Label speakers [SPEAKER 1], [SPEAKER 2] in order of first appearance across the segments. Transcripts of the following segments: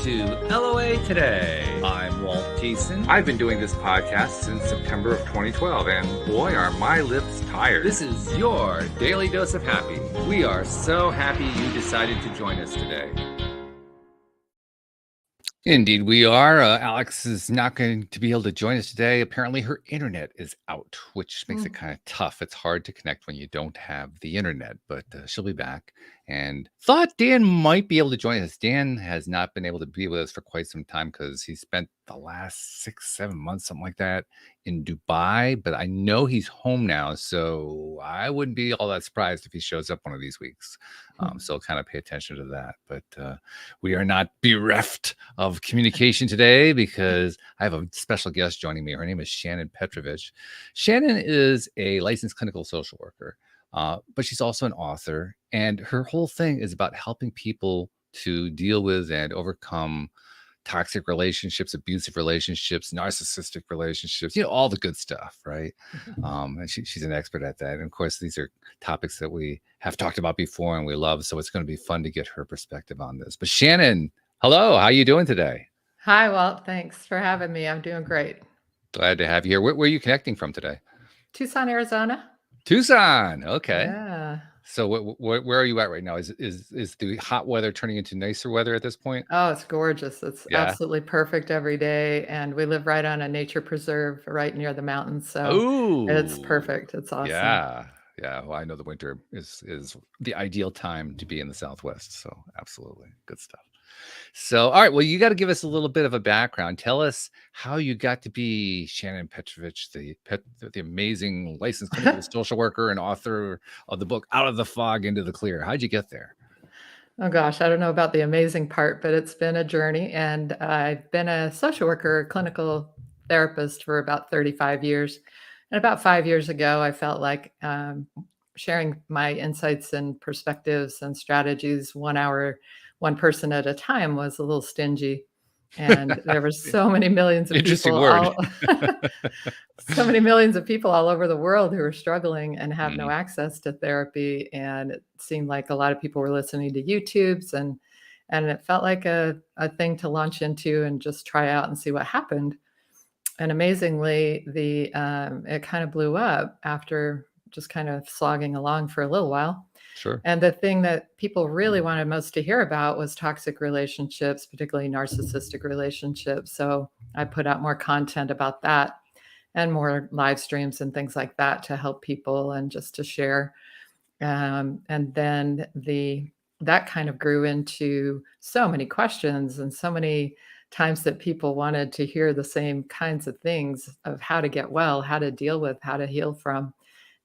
[SPEAKER 1] to LOA Today. I'm Walt Thiessen.
[SPEAKER 2] I've been doing this podcast since September of 2012, and boy, are my lips tired.
[SPEAKER 1] This is your daily dose of happy. We are so happy you decided to join us today. Indeed, we are. Alex is not going to be able to join us today. Apparently, her internet is out, which makes it kind of tough. It's hard to connect when you don't have the internet, but she'll be back. And thought Dan might be able to join us. Dan has not been able to be with us for quite some time because he spent the last 6-7 months, something like that, in Dubai. But I know he's home now, so I wouldn't be all that surprised if he shows up one of these weeks. So kind of pay attention to that. But we are not bereft of communication today because I have a special guest joining me. Her name is Shannon Petrovich. Shannon is a licensed clinical social worker, but she's also an author. And her whole thing is about helping people to deal with and overcome toxic relationships, abusive relationships, narcissistic relationships, all the good stuff, right? And she's an expert at that. And of course, these are topics that we have talked about before and we love. So it's going to be fun to get her perspective on this. But Shannon, hello, how are you doing today?
[SPEAKER 3] Hi, Walt. Thanks for having me. I'm doing great.
[SPEAKER 1] Glad to have you here. Where are you connecting from today?
[SPEAKER 3] Tucson, Arizona.
[SPEAKER 1] Tucson. Okay.
[SPEAKER 3] Yeah.
[SPEAKER 1] So where are you at right now? Is the hot weather turning into nicer weather at this point?
[SPEAKER 3] Oh, it's gorgeous. It's absolutely perfect every day. And we live right on a nature preserve right near the mountains. So it's perfect. It's awesome.
[SPEAKER 1] Yeah. Yeah. Well, I know the winter is the ideal time to be in the Southwest. So absolutely. Good stuff. So, all right. Well, you got to give us a little bit of a background. Tell us how you got to be Shannon Petrovich, the amazing licensed clinical social worker and author of the book Out of the Fog into the Clear. How'd you get there?
[SPEAKER 3] Oh, gosh. I don't know about the amazing part, but it's been a journey. And I've been a social worker, clinical therapist for about 35 years. And about 5 years ago, I felt like sharing my insights and perspectives and strategies 1 hour, one person at a time was a little stingy. And there were so many millions of
[SPEAKER 1] Interesting
[SPEAKER 3] people,
[SPEAKER 1] word.
[SPEAKER 3] so many millions of people all over the world who are struggling and have no access to therapy. And it seemed like a lot of people were listening to YouTubes and it felt like a thing to launch into and just try out and see what happened. And amazingly, it kind of blew up after just kind of slogging along for a little while.
[SPEAKER 1] Sure.
[SPEAKER 3] And the thing that people really wanted most to hear about was toxic relationships, particularly narcissistic relationships. So I put out more content about that and more live streams and things like that to help people and just to share. And then that kind of grew into so many questions and so many times that people wanted to hear the same kinds of things of how to get well, how to deal with, how to heal from.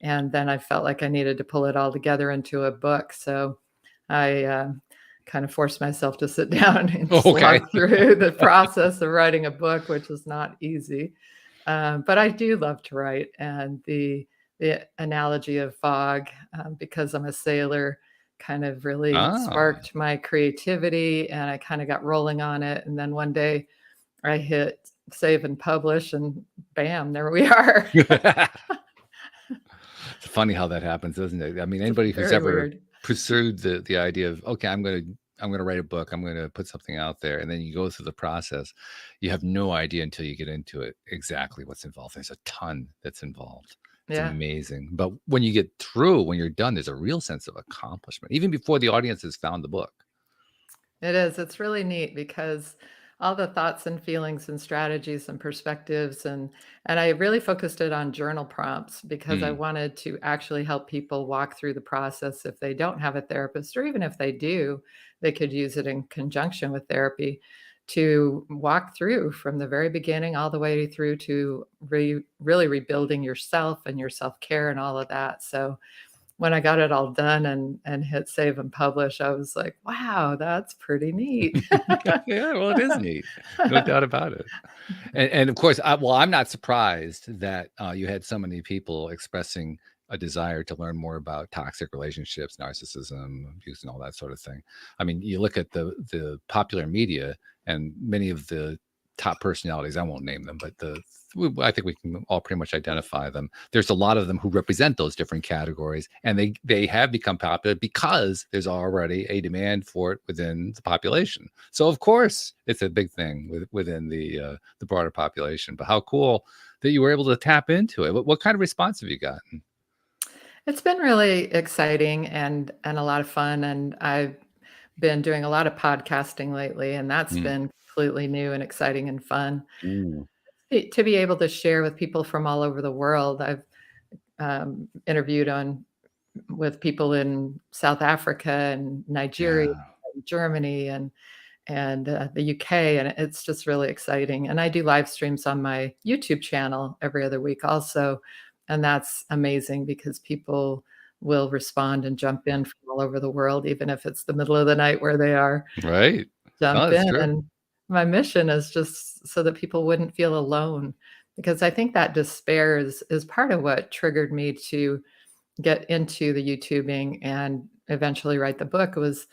[SPEAKER 3] And then I felt like I needed to pull it all together into a book. So I kind of forced myself to sit down and slog through the process of writing a book, which is not easy. But I do love to write. And the analogy of fog, because I'm a sailor, kind of really sparked my creativity. And I kind of got rolling on it. And then one day I hit save and publish and bam, there we are.
[SPEAKER 1] It's funny how that happens, isn't it? I mean, anybody who's ever pursued the idea of, okay, I'm going to write a book, I'm going to put something out there, and then you go through the process, you have no idea until you get into it exactly what's involved. There's a ton that's involved. It's amazing. But when you get through, when you're done, there's a real sense of accomplishment, even before the audience has found the book.
[SPEAKER 3] It is. It's really neat because all the thoughts and feelings and strategies and perspectives and I really focused it on journal prompts because I wanted to actually help people walk through the process if they don't have a therapist, or even if they do, they could use it in conjunction with therapy to walk through from the very beginning all the way through to really rebuilding yourself and your self-care and all of that. So when I got it all done and hit save and publish, I was like, wow, that's pretty neat.
[SPEAKER 1] Yeah, well, it is neat. No doubt about it. And of course, I'm not surprised that you had so many people expressing a desire to learn more about toxic relationships, narcissism, abuse, and all that sort of thing. I mean, you look at the popular media and many of the top personalities. I won't name them, but I think we can all pretty much identify them. There's a lot of them who represent those different categories, and they have become popular because there's already a demand for it within the population. So of course it's a big thing within the broader population. But how cool that you were able to tap into it. What kind of response have you gotten?
[SPEAKER 3] It's been really exciting and a lot of fun, and I've been doing a lot of podcasting lately, and that's
[SPEAKER 1] Mm.
[SPEAKER 3] been completely new and exciting and fun.
[SPEAKER 1] Ooh.
[SPEAKER 3] To be able to share with people from all over the world. I've interviewed with people in South Africa and Nigeria,
[SPEAKER 1] Yeah.
[SPEAKER 3] and Germany, and the UK, and it's just really exciting. And I do live streams on my YouTube channel every other week also, and that's amazing because people will respond and jump in from all over the world, even if it's the middle of the night where they are.
[SPEAKER 1] Right. Oh,
[SPEAKER 3] Jump
[SPEAKER 1] that's
[SPEAKER 3] in,
[SPEAKER 1] true.
[SPEAKER 3] and my mission is just so that people wouldn't feel alone, because I think that despair is part of what triggered me to get into the YouTubing and eventually write the book, was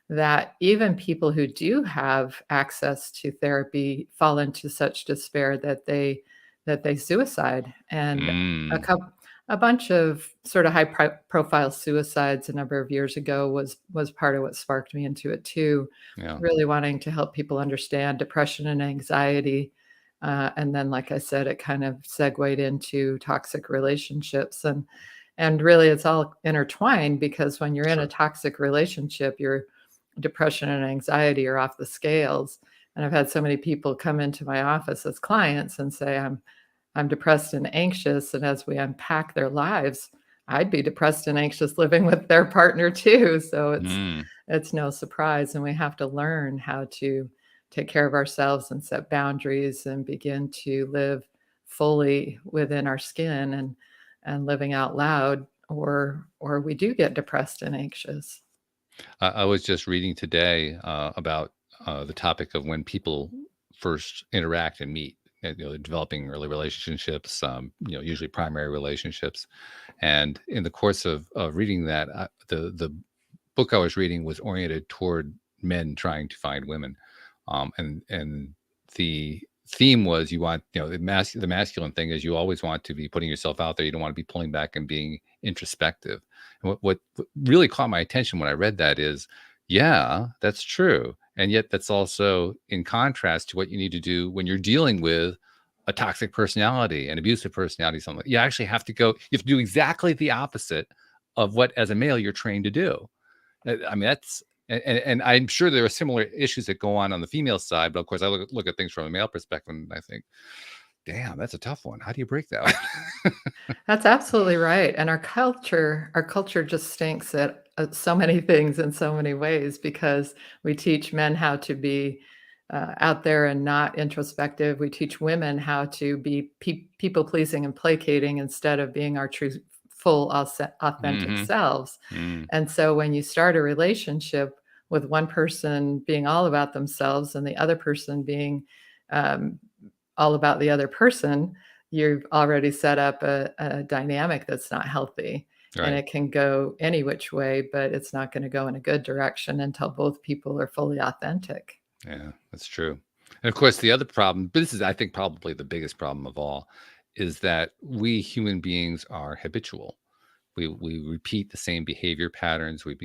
[SPEAKER 3] that even people who do have access to therapy fall into such despair that they suicide. And a
[SPEAKER 1] Mm.
[SPEAKER 3] couple a bunch of sort of profile suicides a number of years ago was part of what sparked me into it too,
[SPEAKER 1] Yeah.
[SPEAKER 3] really wanting to help people understand depression and anxiety. And then, like I said, it kind of segued into toxic relationships, and really it's all intertwined, because when you're in a
[SPEAKER 1] Sure.
[SPEAKER 3] toxic relationship, your depression and anxiety are off the scales. And I've had so many people come into my office as clients and say, I'm depressed and anxious. And as we unpack their lives, I'd be depressed and anxious living with their partner too. So
[SPEAKER 1] Mm.
[SPEAKER 3] it's no surprise. And we have to learn how to take care of ourselves and set boundaries and begin to live fully within our skin and living out loud, or we do get depressed and anxious.
[SPEAKER 1] I was just reading today about the topic of when people first interact and meet. Developing early relationships, usually primary relationships. And in the course of reading that, the book I was reading was oriented toward men trying to find women, and the theme was, you want, the masculine thing is, you always want to be putting yourself out there. You don't want to be pulling back and being introspective. And what really caught my attention when I read that is, yeah, that's true, and yet that's also in contrast to what you need to do when you're dealing with a toxic personality, an abusive personality, something. You actually have to go. You have to do exactly the opposite of what, as a male, you're trained to do. I mean, that's and I'm sure there are similar issues that go on the female side, but of course, I look at things from a male perspective, and I think, damn, that's a tough one. How do you break that?
[SPEAKER 3] That's absolutely right. And our culture just stinks at so many things in so many ways, because we teach men how to be out there and not introspective. We teach women how to be people pleasing and placating instead of being our true, full, authentic
[SPEAKER 1] Hmm.
[SPEAKER 3] selves.
[SPEAKER 1] Mm.
[SPEAKER 3] And so when you start a relationship with one person being all about themselves and the other person being um, all about the other person, you've already set up a dynamic that's not healthy. And
[SPEAKER 1] Right.
[SPEAKER 3] it can go any which way, but it's not going to go in a good direction until both people are fully authentic.
[SPEAKER 1] Yeah, that's true. And of course, the other problem, but this is, I think, probably the biggest problem of all, is that we human beings are habitual. We repeat the same behavior patterns. We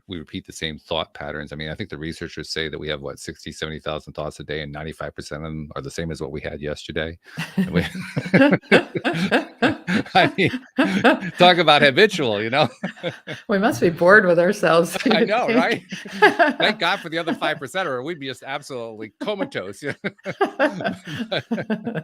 [SPEAKER 1] repeat the same thought patterns. I mean, I think the researchers say that we have, what, 60, 70,000 thoughts a day, and 95% of them are the same as what we had yesterday. And we, I mean, talk about habitual,
[SPEAKER 3] We must be bored with ourselves, you
[SPEAKER 1] I
[SPEAKER 3] would
[SPEAKER 1] know,
[SPEAKER 3] think.
[SPEAKER 1] right? Thank God for the other 5%, or we'd be just absolutely comatose. but,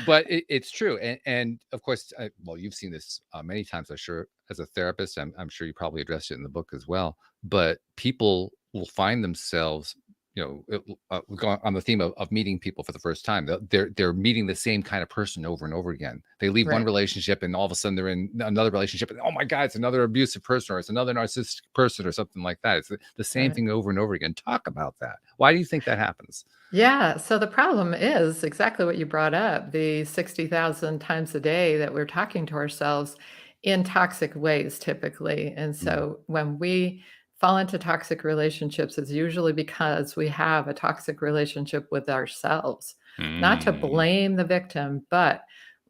[SPEAKER 1] but it's true, and of course, well, you've seen this many times, I'm sure, as a therapist. I'm sure you probably addressed it in the book as well. But people will find themselves, going on the theme of meeting people for the first time. They're meeting the same kind of person over and over again. They leave one
[SPEAKER 3] Right,
[SPEAKER 1] relationship, and all of a sudden they're in another relationship, and oh my God, it's another abusive person, or it's another narcissistic person, or something like that. It's the same
[SPEAKER 3] right.
[SPEAKER 1] thing over and over again. Talk about that. Why do you think that happens?
[SPEAKER 3] Yeah, so the problem is exactly what you brought up, the 60,000 times a day that we're talking to ourselves in toxic ways typically. And
[SPEAKER 1] Mm.
[SPEAKER 3] so when we fall into toxic relationships is usually because we have a toxic relationship with ourselves. Not to
[SPEAKER 1] Mm.
[SPEAKER 3] blame the victim, but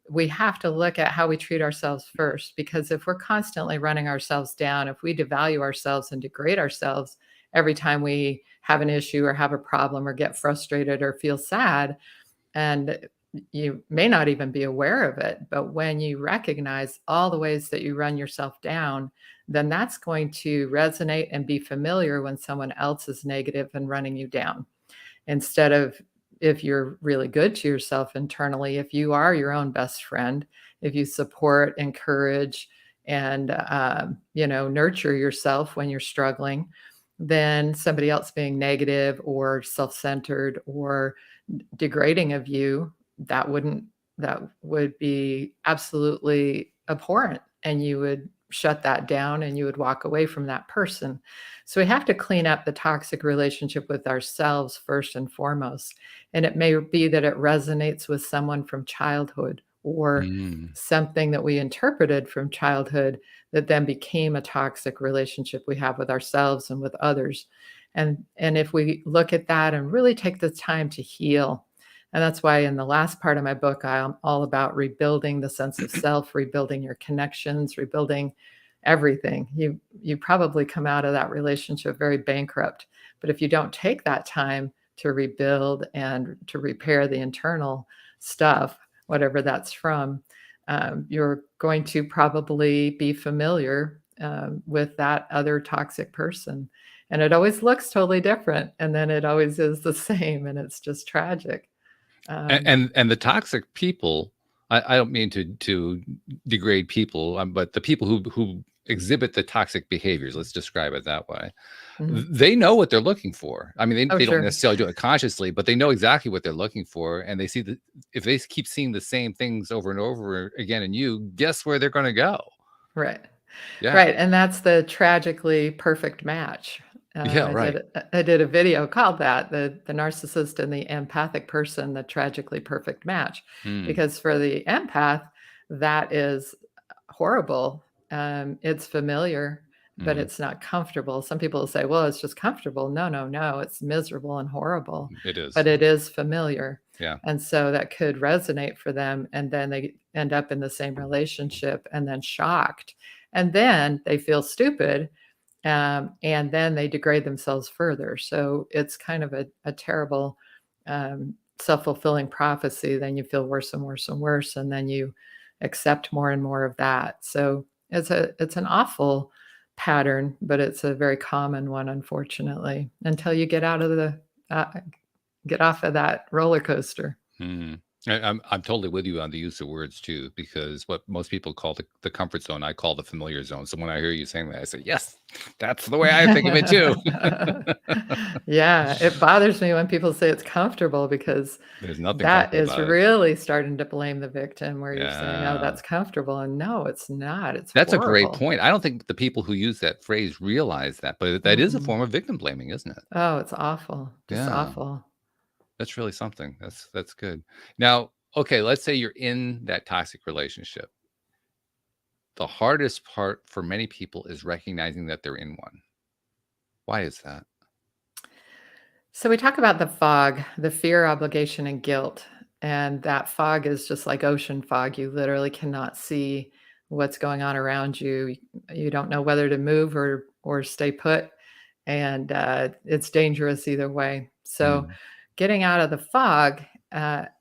[SPEAKER 3] we have to look at how we treat ourselves first, because if we're constantly running ourselves down, if we devalue ourselves and degrade ourselves every time we have an issue or have a problem or get frustrated or feel sad, and you may not even be aware of it, but when you recognize all the ways that you run yourself down, then that's going to resonate and be familiar when someone else is negative and running you down. Instead of, if you're really good to yourself internally, if you are your own best friend, if you support, encourage, and nurture yourself when you're struggling, then somebody else being negative or self-centered or degrading of you, that would be absolutely abhorrent, and you would shut that down and you would walk away from that person. So we have to clean up the toxic relationship with ourselves first and foremost. And it may be that it resonates with someone from childhood or
[SPEAKER 1] Mm.
[SPEAKER 3] something that we interpreted from childhood that then became a toxic relationship we have with ourselves and with others. And if we look at that and really take the time to heal, and that's why in the last part of my book, I'm all about rebuilding the sense of self, rebuilding your connections, rebuilding everything. You probably come out of that relationship very bankrupt. But if you don't take that time to rebuild and to repair the internal stuff, whatever that's from, you're going to probably be familiar with that other toxic person. And it always looks totally different. And then it always is the same. And it's just tragic. Um,
[SPEAKER 1] And the toxic people, I don't mean to degrade people, but the people who exhibit the toxic behaviors, let's describe it that way.
[SPEAKER 3] mhm.
[SPEAKER 1] They know what they're looking for. I mean,
[SPEAKER 3] Oh,
[SPEAKER 1] they don't
[SPEAKER 3] sure.
[SPEAKER 1] necessarily do it consciously, but they know exactly what they're looking for, and they see that if they keep seeing the same things over and over again in you, guess where they're going to go?
[SPEAKER 3] Right.
[SPEAKER 1] Yeah,
[SPEAKER 3] Right, and that's the tragically perfect match.
[SPEAKER 1] yeah, right.
[SPEAKER 3] I did a video called that, the narcissist and the empathic person, the tragically perfect match,
[SPEAKER 1] Mm,
[SPEAKER 3] because for the empath, that is horrible. It's familiar, but
[SPEAKER 1] mhm.
[SPEAKER 3] it's not comfortable. Some people say, "Well, it's just comfortable." No, no, no, it's miserable and horrible,
[SPEAKER 1] It
[SPEAKER 3] but
[SPEAKER 1] is.
[SPEAKER 3] it is familiar,
[SPEAKER 1] Yeah.
[SPEAKER 3] and so that could resonate for them, and then they end up in the same relationship and then shocked, and then they feel stupid, and then they degrade themselves further. So it's kind of a terrible self-fulfilling prophecy. Then you feel worse and worse and worse, and then you accept more and more of that. So it's an awful pattern, but it's a very common one, unfortunately, until you uh, get off of that roller coaster.
[SPEAKER 1] Mm. I'm totally with you on the use of words too, because what most people call the comfort zone, I call the familiar zone. So when I hear you saying that, I say, yes, that's the way I think of it too.
[SPEAKER 3] Yeah, it bothers me when people say it's comfortable, because
[SPEAKER 1] There's nothing
[SPEAKER 3] that
[SPEAKER 1] comfortable
[SPEAKER 3] is
[SPEAKER 1] about it.
[SPEAKER 3] really starting to blame the victim, where you're saying, "Oh,
[SPEAKER 1] Yeah.
[SPEAKER 3] that's comfortable," and no, it's not, it's
[SPEAKER 1] That's a great
[SPEAKER 3] horrible.
[SPEAKER 1] point. I don't think the people who use that phrase realize that, but that is a
[SPEAKER 3] Mm-mm.
[SPEAKER 1] form of victim blaming, isn't it?
[SPEAKER 3] Oh, it's awful, just
[SPEAKER 1] Yeah.
[SPEAKER 3] awful.
[SPEAKER 1] That's really something. That's good. Now, okay, let's say you're in that toxic relationship. The hardest part for many people is recognizing that they're in one. Why is that?
[SPEAKER 3] So we talk about the fog, the fear, obligation, and guilt. And that fog is just like ocean fog. You literally cannot see what's going on around you. You don't know whether to move or stay put, and it's dangerous either way. So
[SPEAKER 1] Mm,
[SPEAKER 3] getting out of the fog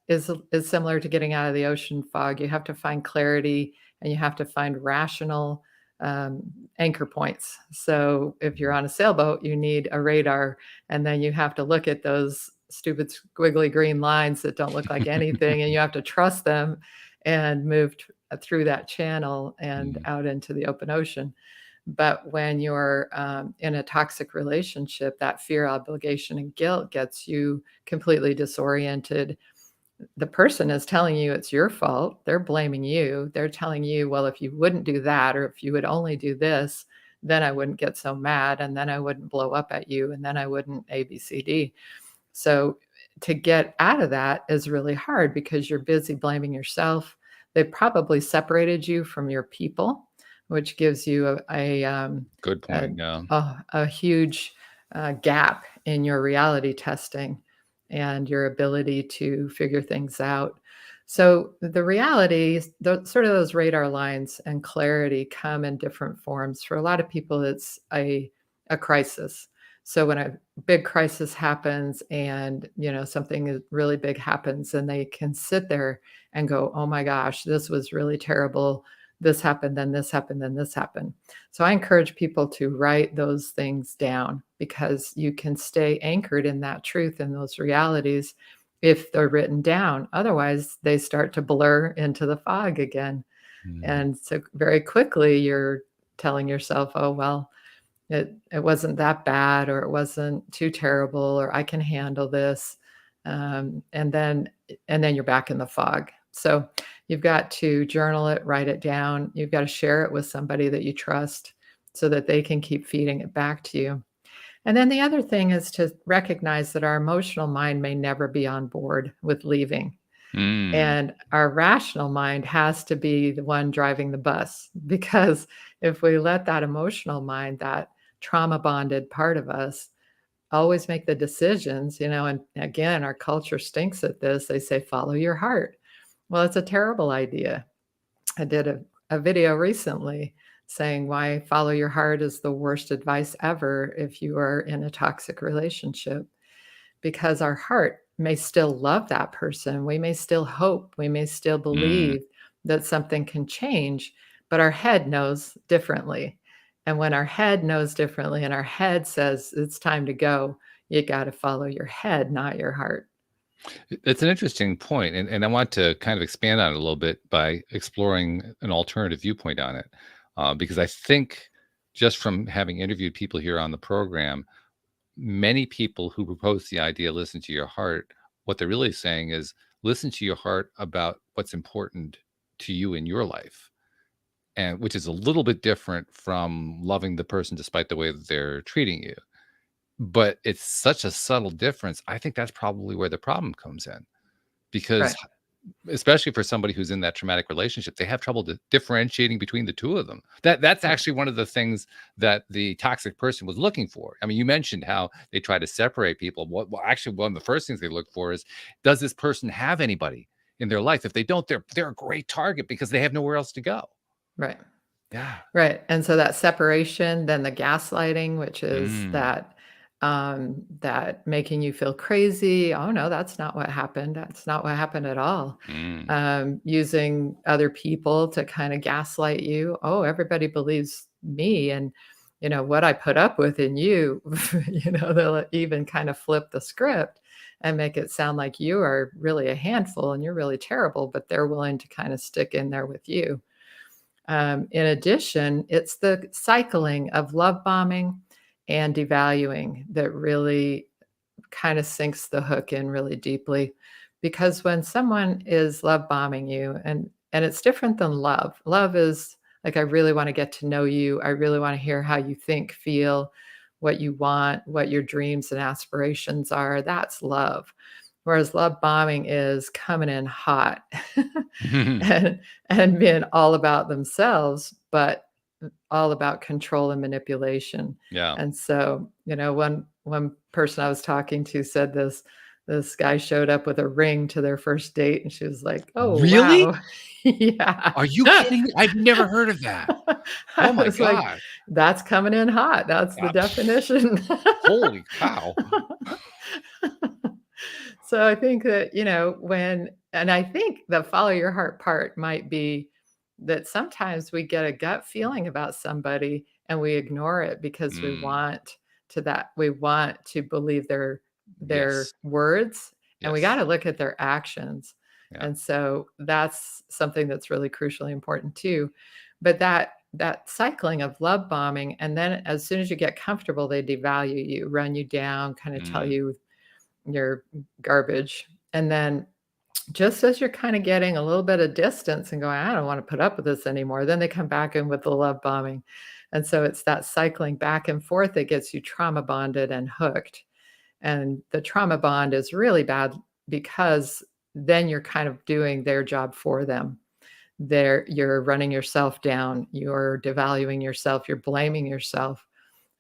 [SPEAKER 3] is similar to getting out of the ocean fog. You have to find clarity, and you have to find rational um, anchor points. So if you're on a sailboat, you need a radar, and then you have to look at those stupid squiggly green lines that don't look like anything, and you have to trust them and move through that channel and
[SPEAKER 1] mm,
[SPEAKER 3] out into the open ocean. But when you're in a toxic relationship, that fear, obligation, and guilt gets you completely disoriented. The person is telling you it's your fault. They're blaming you. They're telling you, well, if you wouldn't do that, or if you would only do this, then I wouldn't get so mad, and then I wouldn't blow up at you, and then I wouldn't ABCD. So to get out of that is really hard, because you're busy blaming yourself. They probably separated you from your people, which gives you
[SPEAKER 1] Good
[SPEAKER 3] a,
[SPEAKER 1] point. Yeah.
[SPEAKER 3] a huge gap in your reality testing and your ability to figure things out. So the reality, sort of those radar lines and clarity come in different forms. For a lot of people, it's a crisis. So when a big crisis happens and something really big happens, and they can sit there and go, oh my gosh, this was really terrible. This happened, then this happened, then this happened. So I encourage people to write those things down, because you can stay anchored in that truth and those realities if they're written down. Otherwise, they start to blur into the fog again.
[SPEAKER 1] Mm.
[SPEAKER 3] And so very quickly you're telling yourself, oh, well, it wasn't that bad, or it wasn't too terrible, or I can handle this. And then you're back in the fog. So you've got to journal it, write it down. You've got to share it with somebody that you trust so that they can keep feeding it back to you. And then the other thing is to recognize that our emotional mind may never be on board with leaving.
[SPEAKER 1] Mm.
[SPEAKER 3] And our rational mind has to be the one driving the bus, because if we let that emotional mind, that trauma bonded part of us, always make the decisions, and again, our culture stinks at this. They say, follow your heart. Well, it's a terrible idea. I did a video recently saying why follow your heart is the worst advice ever if you are in a toxic relationship, because our heart may still love that person. We may still hope, we may still
[SPEAKER 1] Mm.
[SPEAKER 3] believe that something can change, but our head knows differently. And when our head knows differently and our head says it's time to go, you got to follow your head, not your heart.
[SPEAKER 1] It's an interesting point, and I want to kind of expand on it a little bit by exploring an alternative viewpoint on it, because I think just from having interviewed people here on the program, many people who propose the idea, listen to your heart, what they're really saying is listen to your heart about what's important to you in your life, and which is a little bit different from loving the person despite the way that they're treating you. But it's such a subtle difference. I think that's probably where the problem comes in, because
[SPEAKER 3] Right.
[SPEAKER 1] especially for somebody who's in that traumatic relationship, they have trouble differentiating between the two of them. That's
[SPEAKER 3] Right.
[SPEAKER 1] actually one of the things that the toxic person was looking for. I mean, you mentioned how they try to separate people. Well, actually, one of the first things they look for is, does this person have anybody in their life? If they don't, they're a great target because they have nowhere else to go.
[SPEAKER 3] Right.
[SPEAKER 1] Yeah.
[SPEAKER 3] Right, and so that separation, then the gaslighting, which is
[SPEAKER 1] Mm,
[SPEAKER 3] that making you feel crazy. Oh no, that's not what happened. That's not what happened at all.
[SPEAKER 1] mm,
[SPEAKER 3] Using other people to kind of gaslight you. Oh, everybody believes me, and what I put up with in you. They'll even kind of flip the script and make it sound like you are really a handful and you're really terrible, but they're willing to kind of stick in there with you. In addition, it's the cycling of love bombing and devaluing that really kind of sinks the hook in really deeply. Because when someone is love bombing you, and it's different than love. Love is like, I really want to get to know you. I really want to hear how you think, feel, what you want, what your dreams and aspirations are. That's love. Whereas love bombing is coming in hot and being all about themselves, but all about control and manipulation.
[SPEAKER 1] yeah.
[SPEAKER 3] And so, one person I was talking to said this guy showed up with a ring to their first date, and she was like, "Oh,
[SPEAKER 1] Really?
[SPEAKER 3] wow." Yeah.
[SPEAKER 1] Are you kidding me? I've never heard of that. Oh
[SPEAKER 3] I
[SPEAKER 1] my
[SPEAKER 3] was like,
[SPEAKER 1] gosh.
[SPEAKER 3] "That's coming in hot. That's the definition."
[SPEAKER 1] Holy cow.
[SPEAKER 3] So I think that, and I think the follow your heart part might be that sometimes we get a gut feeling about somebody and we ignore it because
[SPEAKER 1] Mm,
[SPEAKER 3] we want to believe their
[SPEAKER 1] yes.
[SPEAKER 3] words, and we got
[SPEAKER 1] Yes.
[SPEAKER 3] to look at their actions.
[SPEAKER 1] Yeah.
[SPEAKER 3] And so that's something that's really crucially important too. But that cycling of love bombing, and then as soon as you get comfortable, they devalue you, run you down, kind of tell
[SPEAKER 1] Mm,
[SPEAKER 3] you your garbage. And then just as you're kind of getting a little bit of distance and going, I don't want to put up with this anymore, then they come back in with the love bombing. And so it's that cycling back and forth that gets you trauma bonded and hooked. And the trauma bond is really bad because then you're kind of doing their job for them. you're running yourself down, you're devaluing yourself, you're blaming yourself.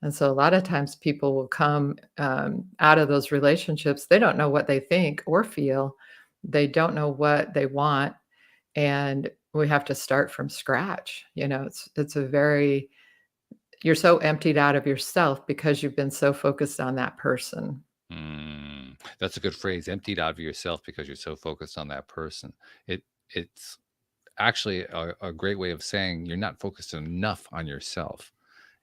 [SPEAKER 3] And so a lot of times people will come out of those relationships. They don't know what they think or feel. They don't know what they want. And we have to start from scratch. It's a very, you're so emptied out of yourself because you've been so focused on that person.
[SPEAKER 1] That's a good phrase. Emptied out of yourself because you're so focused on that person. It's actually a great way of saying you're not focused enough on yourself.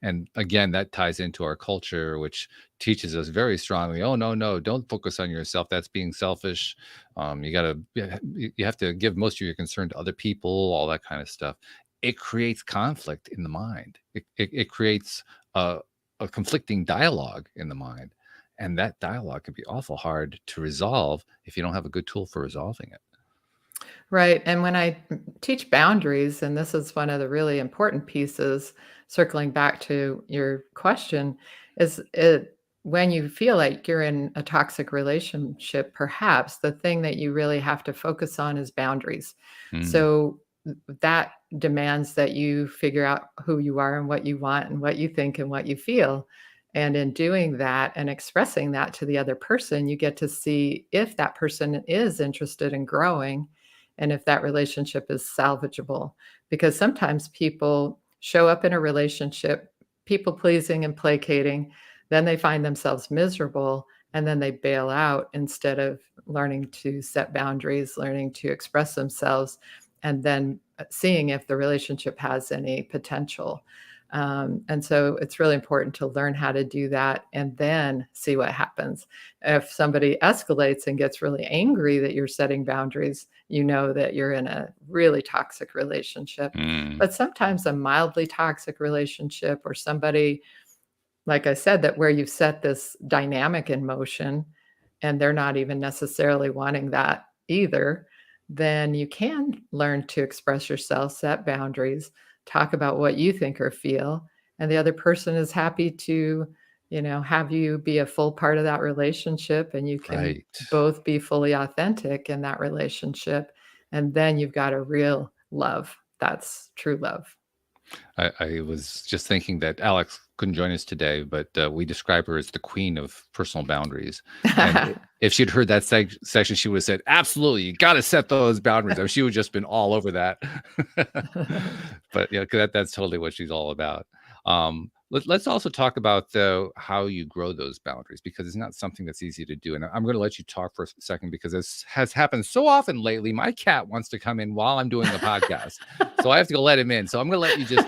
[SPEAKER 1] And again, that ties into our culture, which teaches us very strongly, oh, no, no, don't focus on yourself. That's being selfish. You have to give most of your concern to other people, all that kind of stuff. It creates conflict in the mind. It creates a conflicting dialogue in the mind. And that dialogue can be awful hard to resolve if you don't have a good tool for resolving it.
[SPEAKER 3] Right. And when I teach boundaries, and this is one of the really important pieces, circling back to your question, is it when you feel like you're in a toxic relationship, perhaps the thing that you really have to focus on is boundaries.
[SPEAKER 1] Mm,
[SPEAKER 3] So that demands that you figure out who you are and what you want and what you think and what you feel. And in doing that and expressing that to the other person, you get to see if that person is interested in growing and if that relationship is salvageable. Because sometimes people show up in a relationship, people pleasing and placating, then they find themselves miserable and then they bail out instead of learning to set boundaries, learning to express themselves, and then seeing if the relationship has any potential. And so it's really important to learn how to do that and then see what happens. If somebody escalates and gets really angry that you're setting boundaries, you know that you're in a really toxic relationship.
[SPEAKER 1] mm,
[SPEAKER 3] But sometimes a mildly toxic relationship, or somebody, like I said, that where you've set this dynamic in motion and they're not even necessarily wanting that either, then you can learn to express yourself, set boundaries, talk about what you think or feel, and the other person is happy to, have you be a full part of that relationship, and you can
[SPEAKER 1] right.
[SPEAKER 3] both be fully authentic in that relationship, and then you've got a real love. That's true love.
[SPEAKER 1] I was just thinking that Alex couldn't join us today, but we describe her as the queen of personal boundaries. And if she'd heard that section, she would have said, absolutely, you got to set those boundaries. She would have just been all over that. But yeah, 'cause that's totally what she's all about. Let's also talk about, though, how you grow those boundaries, because it's not something that's easy to do. And I'm going to let you talk for a second because this has happened so often lately. My cat wants to come in while I'm doing the podcast, so I have to go let him in. So I'm going to let you just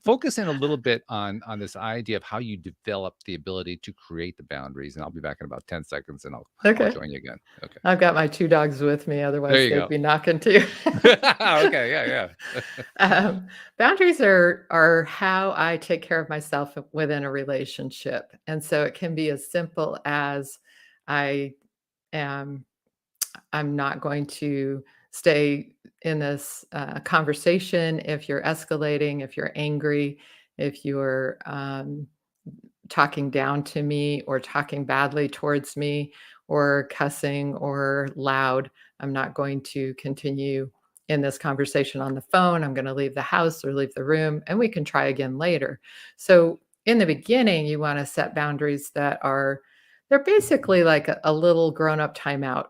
[SPEAKER 1] focus in a little bit on this idea of how you develop the ability to create the boundaries. And I'll be back in about 10 seconds, and I'll
[SPEAKER 3] Okay.
[SPEAKER 1] join you again. Okay.
[SPEAKER 3] I've got my 2 dogs with me,
[SPEAKER 1] There
[SPEAKER 3] otherwise
[SPEAKER 1] you
[SPEAKER 3] they'd
[SPEAKER 1] go.
[SPEAKER 3] be knocking too.
[SPEAKER 1] Okay. Yeah.
[SPEAKER 3] Boundaries are how I take care of myself within a relationship, and so it can be as simple as I am I'm not going to stay in this conversation if you're escalating, if you're angry, if you're talking down to me or talking badly towards me or cussing or loud. I'm not going to continue in this conversation on the phone. I'm going to leave the house or leave the room, and we can try again later. So in the beginning, you want to set boundaries that they're basically like a little grown-up timeout.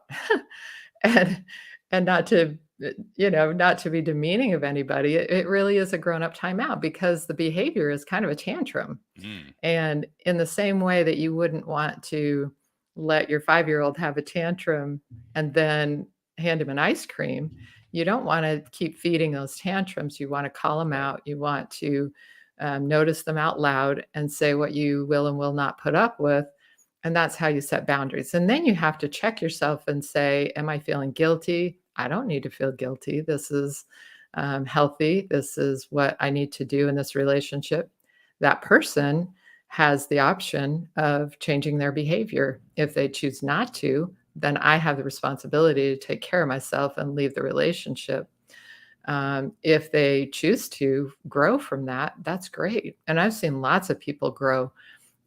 [SPEAKER 3] and not to not to be demeaning of anybody. It really is a grown-up timeout because the behavior is kind of a tantrum.
[SPEAKER 1] Mm,
[SPEAKER 3] And in the same way that you wouldn't want to let your 5-year-old have a tantrum and then hand him an ice cream, you don't want to keep feeding those tantrums. You want to call them
[SPEAKER 1] right.
[SPEAKER 3] out. You want to notice them out loud and say what you will and will not put up with. And that's how you set boundaries. And then you have to check yourself and say, am I feeling guilty? I don't need to feel guilty. This is healthy. This is what I need to do in this relationship. That person has the option of changing their behavior. If they choose not to, then I have the responsibility to take care of myself and leave the relationship. If they choose to grow from that, that's great. And I've seen lots of people grow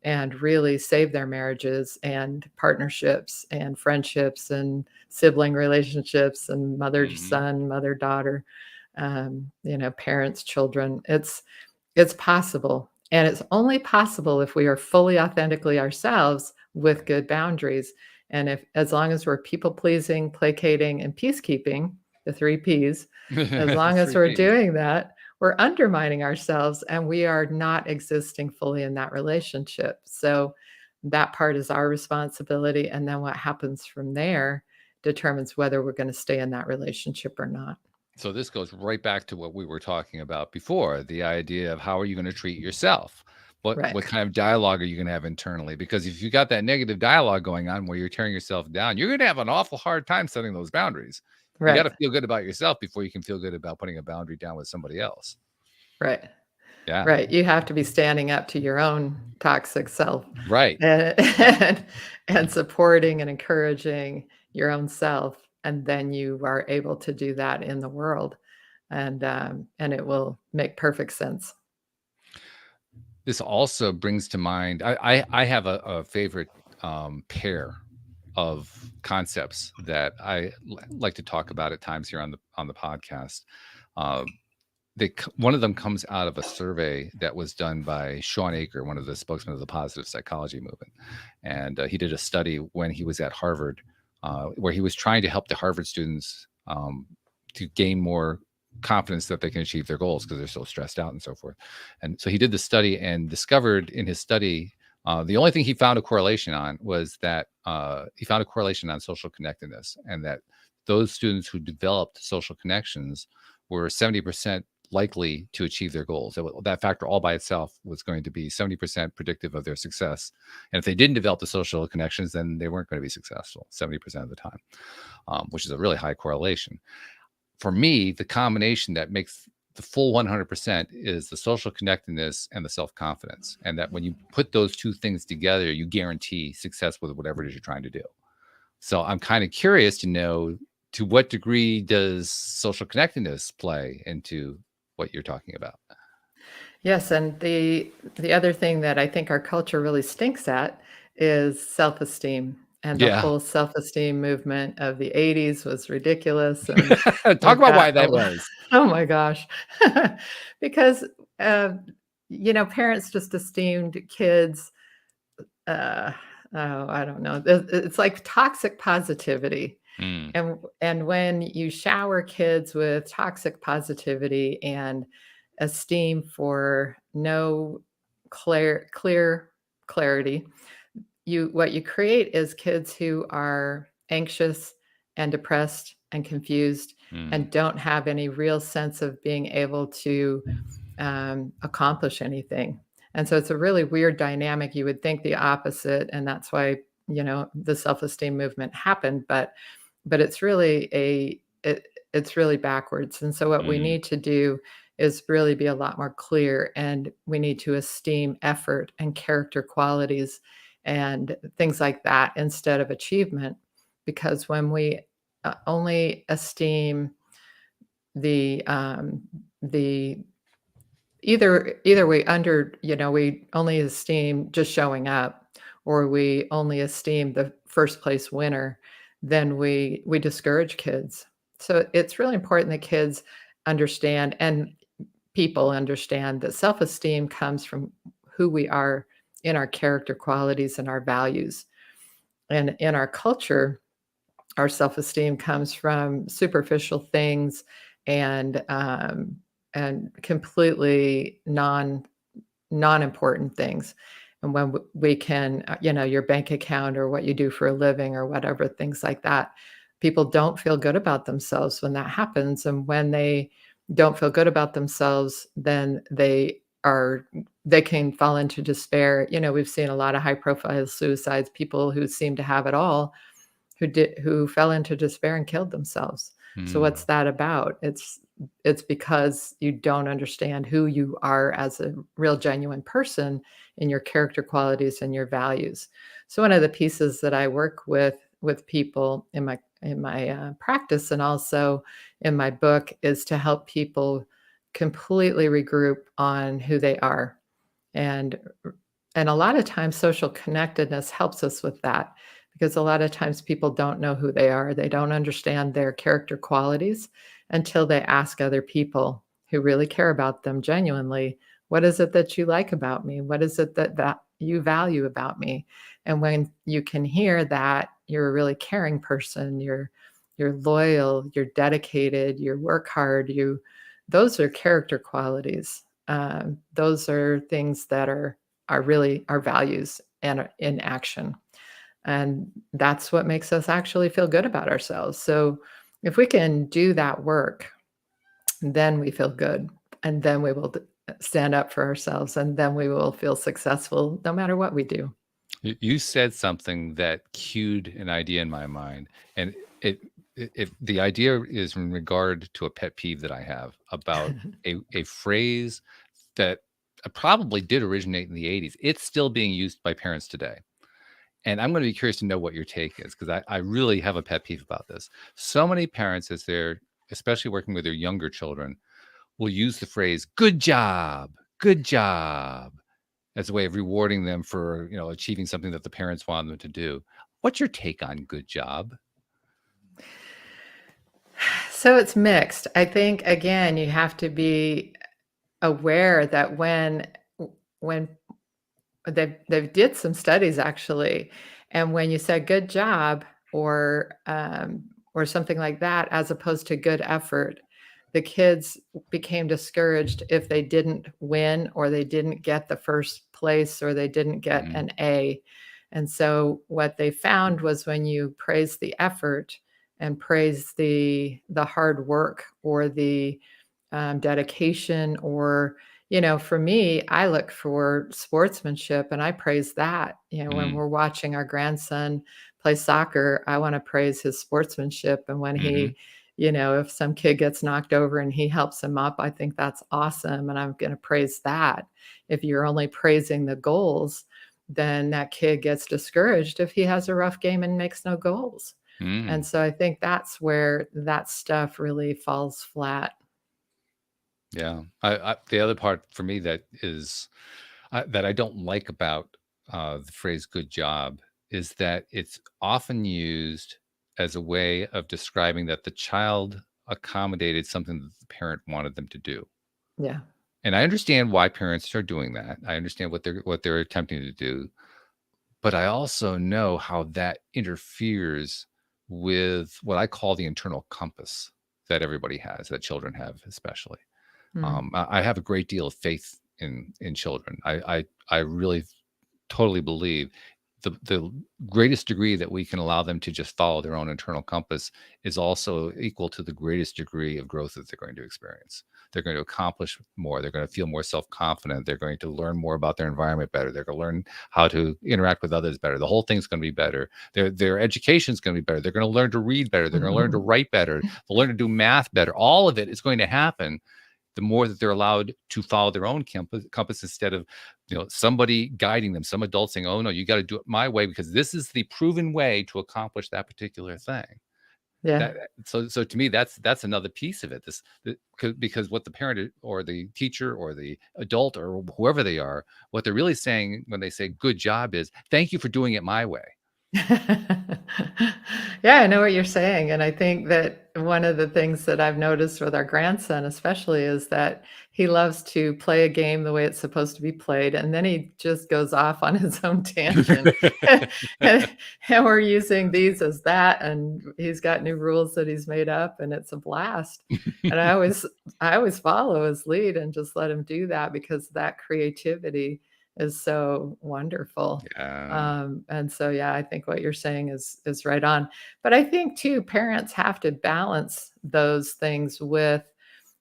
[SPEAKER 3] and really save their marriages and partnerships and friendships and sibling relationships and mother to
[SPEAKER 1] Hmm.
[SPEAKER 3] son, mother daughter, parents, children. It's possible. And it's only possible if we are fully authentically ourselves with good boundaries. And if, as long as we're people pleasing, placating, and peacekeeping, the 3 Ps, as long as
[SPEAKER 1] Three
[SPEAKER 3] we're
[SPEAKER 1] Ps.
[SPEAKER 3] doing that, we're undermining ourselves and we are not existing fully in that relationship. So that part is our responsibility. And then what happens from there determines whether we're going to stay in that relationship or not.
[SPEAKER 1] So this goes right back to what we were talking about before, the idea of how are you going to treat yourself?
[SPEAKER 3] Right.
[SPEAKER 1] What kind of dialogue are you going to have internally? Because if you got that negative dialogue going on where you're tearing yourself down, you're going to have an awful hard time setting those boundaries. You got
[SPEAKER 3] Right.
[SPEAKER 1] to feel good about yourself before you can feel good about putting a boundary down with somebody else.
[SPEAKER 3] Right.
[SPEAKER 1] Yeah.
[SPEAKER 3] Right. You have to be standing up to your own toxic self
[SPEAKER 1] Right.
[SPEAKER 3] and,
[SPEAKER 1] Yeah.
[SPEAKER 3] and supporting and encouraging your own self. And then you are able to do that in the world. And it will make perfect sense.
[SPEAKER 1] This also brings to mind, I have a favorite pair of concepts that like to talk about at times here on the podcast. Uh, one of them comes out of a survey that was done by Sean Aker, one of the spokesmen of the positive psychology movement, and he did a study when he was at Harvard, where he was trying to help the Harvard students to gain more confidence that they can achieve their goals because they're so stressed out and so forth. And so he did the study and discovered in his study, the only thing he found a correlation on was that he found a correlation on social connectedness, and that those students who developed social connections were 70% likely to achieve their goals. That factor all by itself was going to be 70% predictive of their success. And if they didn't develop the social connections, then they weren't going to be successful 70% of the time, which is a really high correlation. For me, the combination that makes the full 100% is the social connectedness and the self-confidence. And that when you put those two things together, you guarantee success with whatever it is you're trying to do. So I'm kind of curious to know, to what degree does social connectedness play into what you're talking about?
[SPEAKER 3] Yes, and the other thing that I think our culture really stinks at is self-esteem. And the
[SPEAKER 1] Yeah.
[SPEAKER 3] whole self-esteem movement of the 80s was ridiculous. And
[SPEAKER 1] Talk
[SPEAKER 3] we've
[SPEAKER 1] about
[SPEAKER 3] got
[SPEAKER 1] why that was.
[SPEAKER 3] oh my gosh. Because uh, parents just esteemed kids uh, oh, I don't know. It's like toxic positivity.
[SPEAKER 1] Mm,
[SPEAKER 3] And when you shower kids with toxic positivity and esteem for no clear clarity, what you create is kids who are anxious and depressed and confused
[SPEAKER 1] mm,
[SPEAKER 3] and don't have any real sense of being able to accomplish anything. And so it's a really weird dynamic. You would think the opposite, and that's why the self-esteem movement happened. But it's really backwards. And so what we
[SPEAKER 1] mm,
[SPEAKER 3] need to do is really be a lot more clear, and we need to esteem effort and character qualities and things like that instead of achievement. Because when we only esteem the either we only esteem just showing up, or we only esteem the first place winner, then we discourage kids. So it's really important that kids understand, and people understand, that self-esteem comes from who we are in our character qualities and our values. And in our culture, our self-esteem comes from superficial things and completely non-important things. And when we can, your bank account or what you do for a living or whatever, things like that, people don't feel good about themselves when that happens. And when they don't feel good about themselves, then they can fall into despair. We've seen a lot of high profile suicides, people who seem to have it all, who fell into despair and killed themselves. So
[SPEAKER 1] mm.
[SPEAKER 3] what's that about? It's because you don't understand who you are as a real genuine person in your character qualities and your values. So one of the pieces that I work with people in my practice and also in my book is to help people completely regroup on who they are and And a lot of times social connectedness helps us with that because a lot of times people don't know who they are. They don't understand their character qualities until they ask other people who really care about them genuinely, what is it that you like about me? What is it that you value about me? And when you can hear that you're a really caring person, you're loyal, you're dedicated, you work hard, those are character qualities. Those are things that are really our values and are in action. And that's what makes us actually feel good about ourselves. So if we can do that work, then we feel good. And then we will stand up for ourselves. And then we will feel successful no matter what we do.
[SPEAKER 1] You said something that cued an idea in my mind, and it, the idea is in regard to a pet peeve that I have about a phrase that probably did originate in the 80s. It's still being used by parents today. And I'm going to be curious to know what your take is, because I really have a pet peeve about this. So many parents, as they're especially working with their younger children, will use the phrase good job, as a way of rewarding them for, achieving something that the parents want them to do. What's your take on good job?
[SPEAKER 3] So it's mixed. I think again, you have to be aware that when they did some studies actually, and when you said good job or something like that, as opposed to good effort, the kids became discouraged if they didn't win or they didn't get the first place or they didn't get
[SPEAKER 1] Mhm.
[SPEAKER 3] an A. And so what they found was when you praise the effort and praise the hard work or the dedication or for me, I look for sportsmanship and I praise that. When
[SPEAKER 1] Mm.
[SPEAKER 3] we're watching our grandson play soccer, I want to praise his sportsmanship. And when
[SPEAKER 1] Mhm.
[SPEAKER 3] if some kid gets knocked over and he helps him up, I think that's awesome. And I'm going to praise that. If you're only praising the goals, then that kid gets discouraged if he has a rough game and makes no goals. And
[SPEAKER 1] Mm.
[SPEAKER 3] so I think that's where that stuff really falls flat.
[SPEAKER 1] Yeah. The other part for me that is that I don't like about the phrase "good job" is that it's often used as a way of describing that the child accommodated something that the parent wanted them to do.
[SPEAKER 3] Yeah.
[SPEAKER 1] And I understand why parents are doing that. I understand what they're attempting to do, but I also know how that interferes with what I call the internal compass that everybody has, that children have, especially.
[SPEAKER 3] Mm.
[SPEAKER 1] I have a great deal of faith in children. I really totally believe the greatest degree that we can allow them to just follow their own internal compass is also equal to the greatest degree of growth that they're going to experience. They're going to accomplish more. They're going to feel more self-confident. They're going to learn more about their environment better. They're going to learn how to interact with others better. The whole thing's going to be better. Their education's going to be better. They're going to learn to read better. They're going to learn to write better. They'll learn to do math better. All of it is going to happen the more that they're allowed to follow their own compass instead of somebody guiding them, some adult saying, oh no, you got to do it my way because this is the proven way to accomplish that particular thing.
[SPEAKER 3] Yeah.
[SPEAKER 1] So to me, that's another piece of it. Because what the parent or the teacher or the adult or whoever they are, what they're really saying when they say good job is thank you for doing it my way.
[SPEAKER 3] Yeah, I know what you're saying, and I think that one of the things that I've noticed with our grandson especially is that he loves to play a game the way it's supposed to be played, and then he just goes off on his own tangent. And we're using these as that, and he's got new rules that he's made up, and it's a blast. And I always follow his lead and just let him do that because that creativity is so wonderful.
[SPEAKER 1] Yeah.
[SPEAKER 3] And so, yeah, I think what you're saying is right on. But I think too, parents have to balance those things with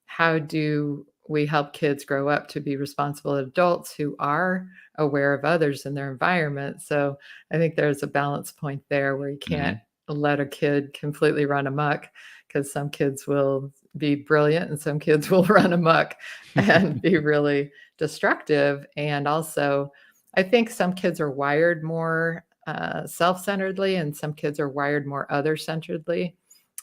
[SPEAKER 3] how do we help kids grow up to be responsible adults who are aware of others in their environment. So I think there's a balance point there where you can't
[SPEAKER 1] Hmm.
[SPEAKER 3] let a kid completely run amok because some kids will be brilliant and some kids will run amok and be really destructive. And also, I think some kids are wired more self-centeredly and some kids are wired more other-centeredly.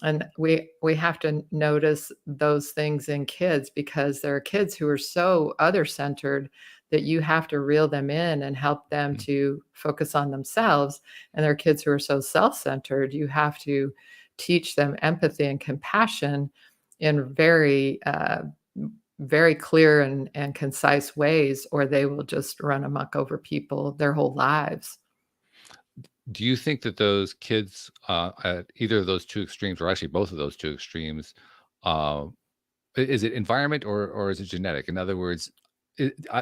[SPEAKER 3] And we have to notice those things in kids because there are kids who are so other-centered that you have to reel them in and help them to focus on themselves. And there are kids who are so self-centered, you have to teach them empathy and compassion in very clear and concise ways, or they will just run amok over people their whole lives.
[SPEAKER 1] Do you think that those kids at either of those two extremes, or actually both of those two extremes, uh, is it environment or is it genetic? In other words,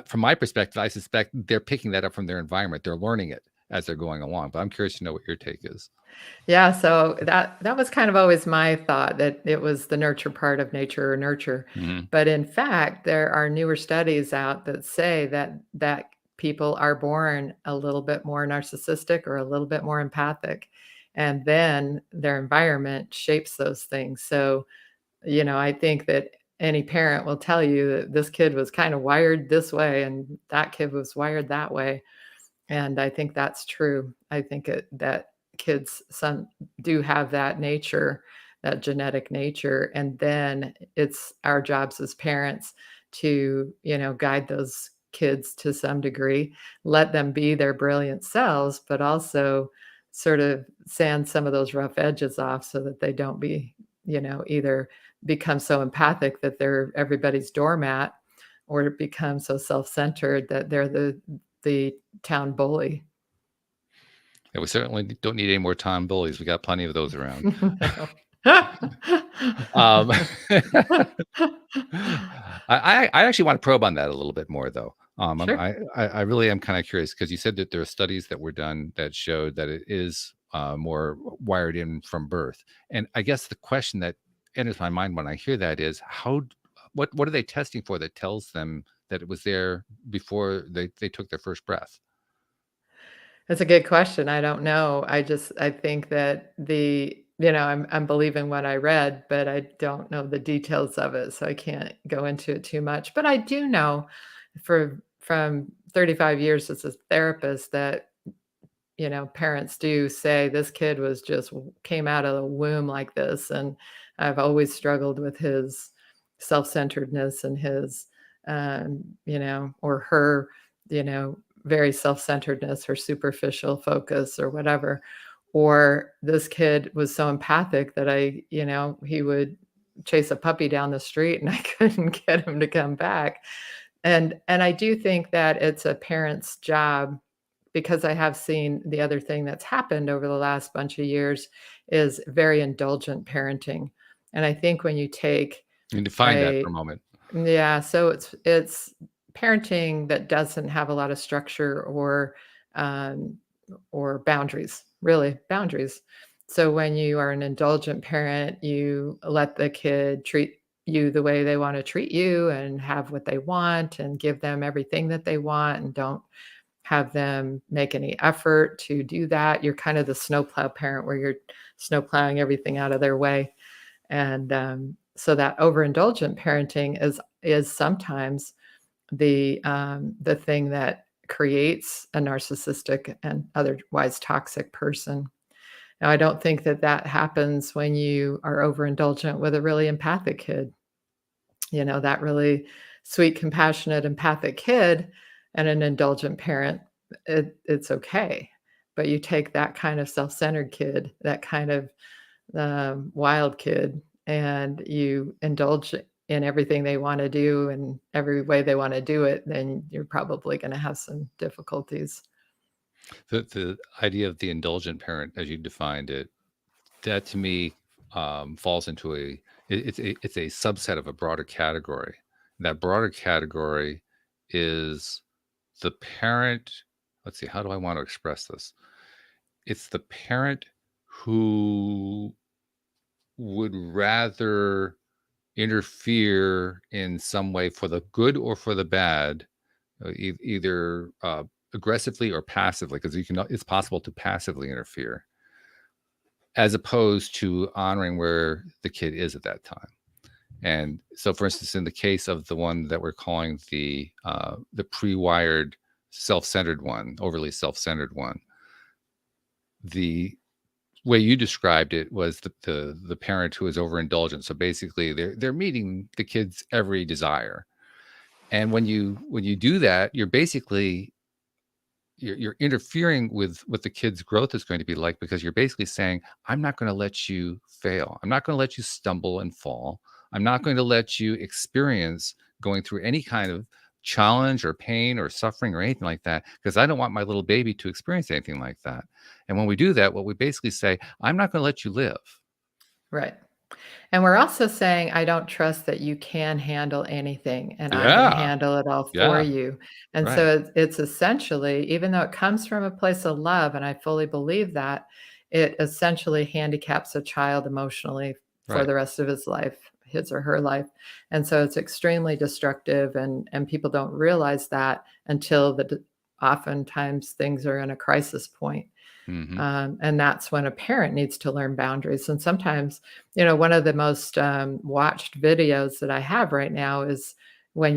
[SPEAKER 1] from my perspective, I suspect they're picking that up from their environment. They're learning it as they're going along. But I'm curious to know what your take is.
[SPEAKER 3] Yeah, so that was kind of always my thought, that it was the nurture part of nature or nurture.
[SPEAKER 1] Hmm.
[SPEAKER 3] But in fact, there are newer studies out that say that people are born a little bit more narcissistic or a little bit more empathic, and then their environment shapes those things. So, I think that any parent will tell you that this kid was kind of wired this way and that kid was wired that way. And I think that's true. I think that kids some do have that nature, that genetic nature, and then it's our jobs as parents to, guide those kids to some degree, let them be their brilliant selves, but also sort of sand some of those rough edges off so that they don't be, either become so empathic that they're everybody's doormat, or become so self-centered that they're the town bully.
[SPEAKER 1] Yeah, we certainly don't need any more Tom bullies. We got plenty of those around.
[SPEAKER 3] No.
[SPEAKER 1] Um, I actually want to probe on that a little bit more, though.
[SPEAKER 3] Sure.
[SPEAKER 1] I really am kind of curious because you said that there are studies that were done that showed that it is more wired in from birth. And I guess the question that enters my mind when I hear that is what are they testing for that tells them that it was there before they took their first breath?
[SPEAKER 3] That's a good question. I don't know. I think that I'm believing what I read, but I don't know the details of it, so I can't go into it too much. But I do know from 35 years as a therapist that, parents do say this kid was just came out of the womb like this, and I've always struggled with his self-centeredness and his, or her, you know, very self-centeredness or superficial focus or whatever. Or this kid was so empathic that he would chase a puppy down the street and I couldn't get him to come back. And I do think that it's a parent's job, because I have seen the other thing that's happened over the last bunch of years is very indulgent parenting. And I think when you take
[SPEAKER 1] And define that for
[SPEAKER 3] a
[SPEAKER 1] a moment.
[SPEAKER 3] yeah, so it's parenting that doesn't have a lot of structure um, or boundaries, really boundaries. So when you are an indulgent parent, you let the kid treat you the way they want to treat you and have what they want and give them everything that they want, and don't have them make any effort to do that. You're kind of the snowplow parent where you're snowplowing everything out of their way. And so that overindulgent parenting is sometimes the thing that creates a narcissistic and otherwise toxic person. Now, I don't think that happens when you are overindulgent with a really empathic kid. That really sweet, compassionate, empathic kid and an indulgent parent, it's okay. But you take that kind of self-centered kid, that kind of wild kid, and you indulge in everything they want to do and every way they want to do it, then you're probably going to have some difficulties.
[SPEAKER 1] The idea of the indulgent parent, as you defined it, that to me falls into it's a subset of a broader category. That broader category is the parent. Let's see, how do I want to express this? It's the parent who would rather interfere in some way for the good or for the bad, either aggressively or passively, because it's possible to passively interfere, as opposed to honoring where the kid is at that time. And so, for instance, in the case of the one that we're calling the pre-wired self-centered one, overly self-centered one, the way you described it was the parent who is overindulgent. So basically, they're meeting the kid's every desire, And when you do that, you're basically you're interfering with what the kid's growth is going to be like, because you're basically saying, I'm not going to let you fail. I'm not going to let you stumble and fall. I'm not going to let you experience going through any kind of challenge or pain or suffering or anything like that, because I don't want my little baby to experience anything like that. And when we do that, what we basically say, I'm not going to let you live.
[SPEAKER 3] Right. And we're also saying, I don't trust that you can handle anything, and I'm going to
[SPEAKER 1] Yeah.
[SPEAKER 3] handle it all for
[SPEAKER 1] Yeah.
[SPEAKER 3] you. And
[SPEAKER 1] Right.
[SPEAKER 3] so it's essentially, even though it comes from a place of love, and I fully believe that, it essentially handicaps a child emotionally for
[SPEAKER 1] Right.
[SPEAKER 3] the rest of his life, his or her life. And so it's extremely destructive, and people don't realize that until oftentimes things are in a crisis point.
[SPEAKER 1] Hmm.
[SPEAKER 3] And that's when a parent needs to learn boundaries. And sometimes, one of the most watched videos that I have right now is when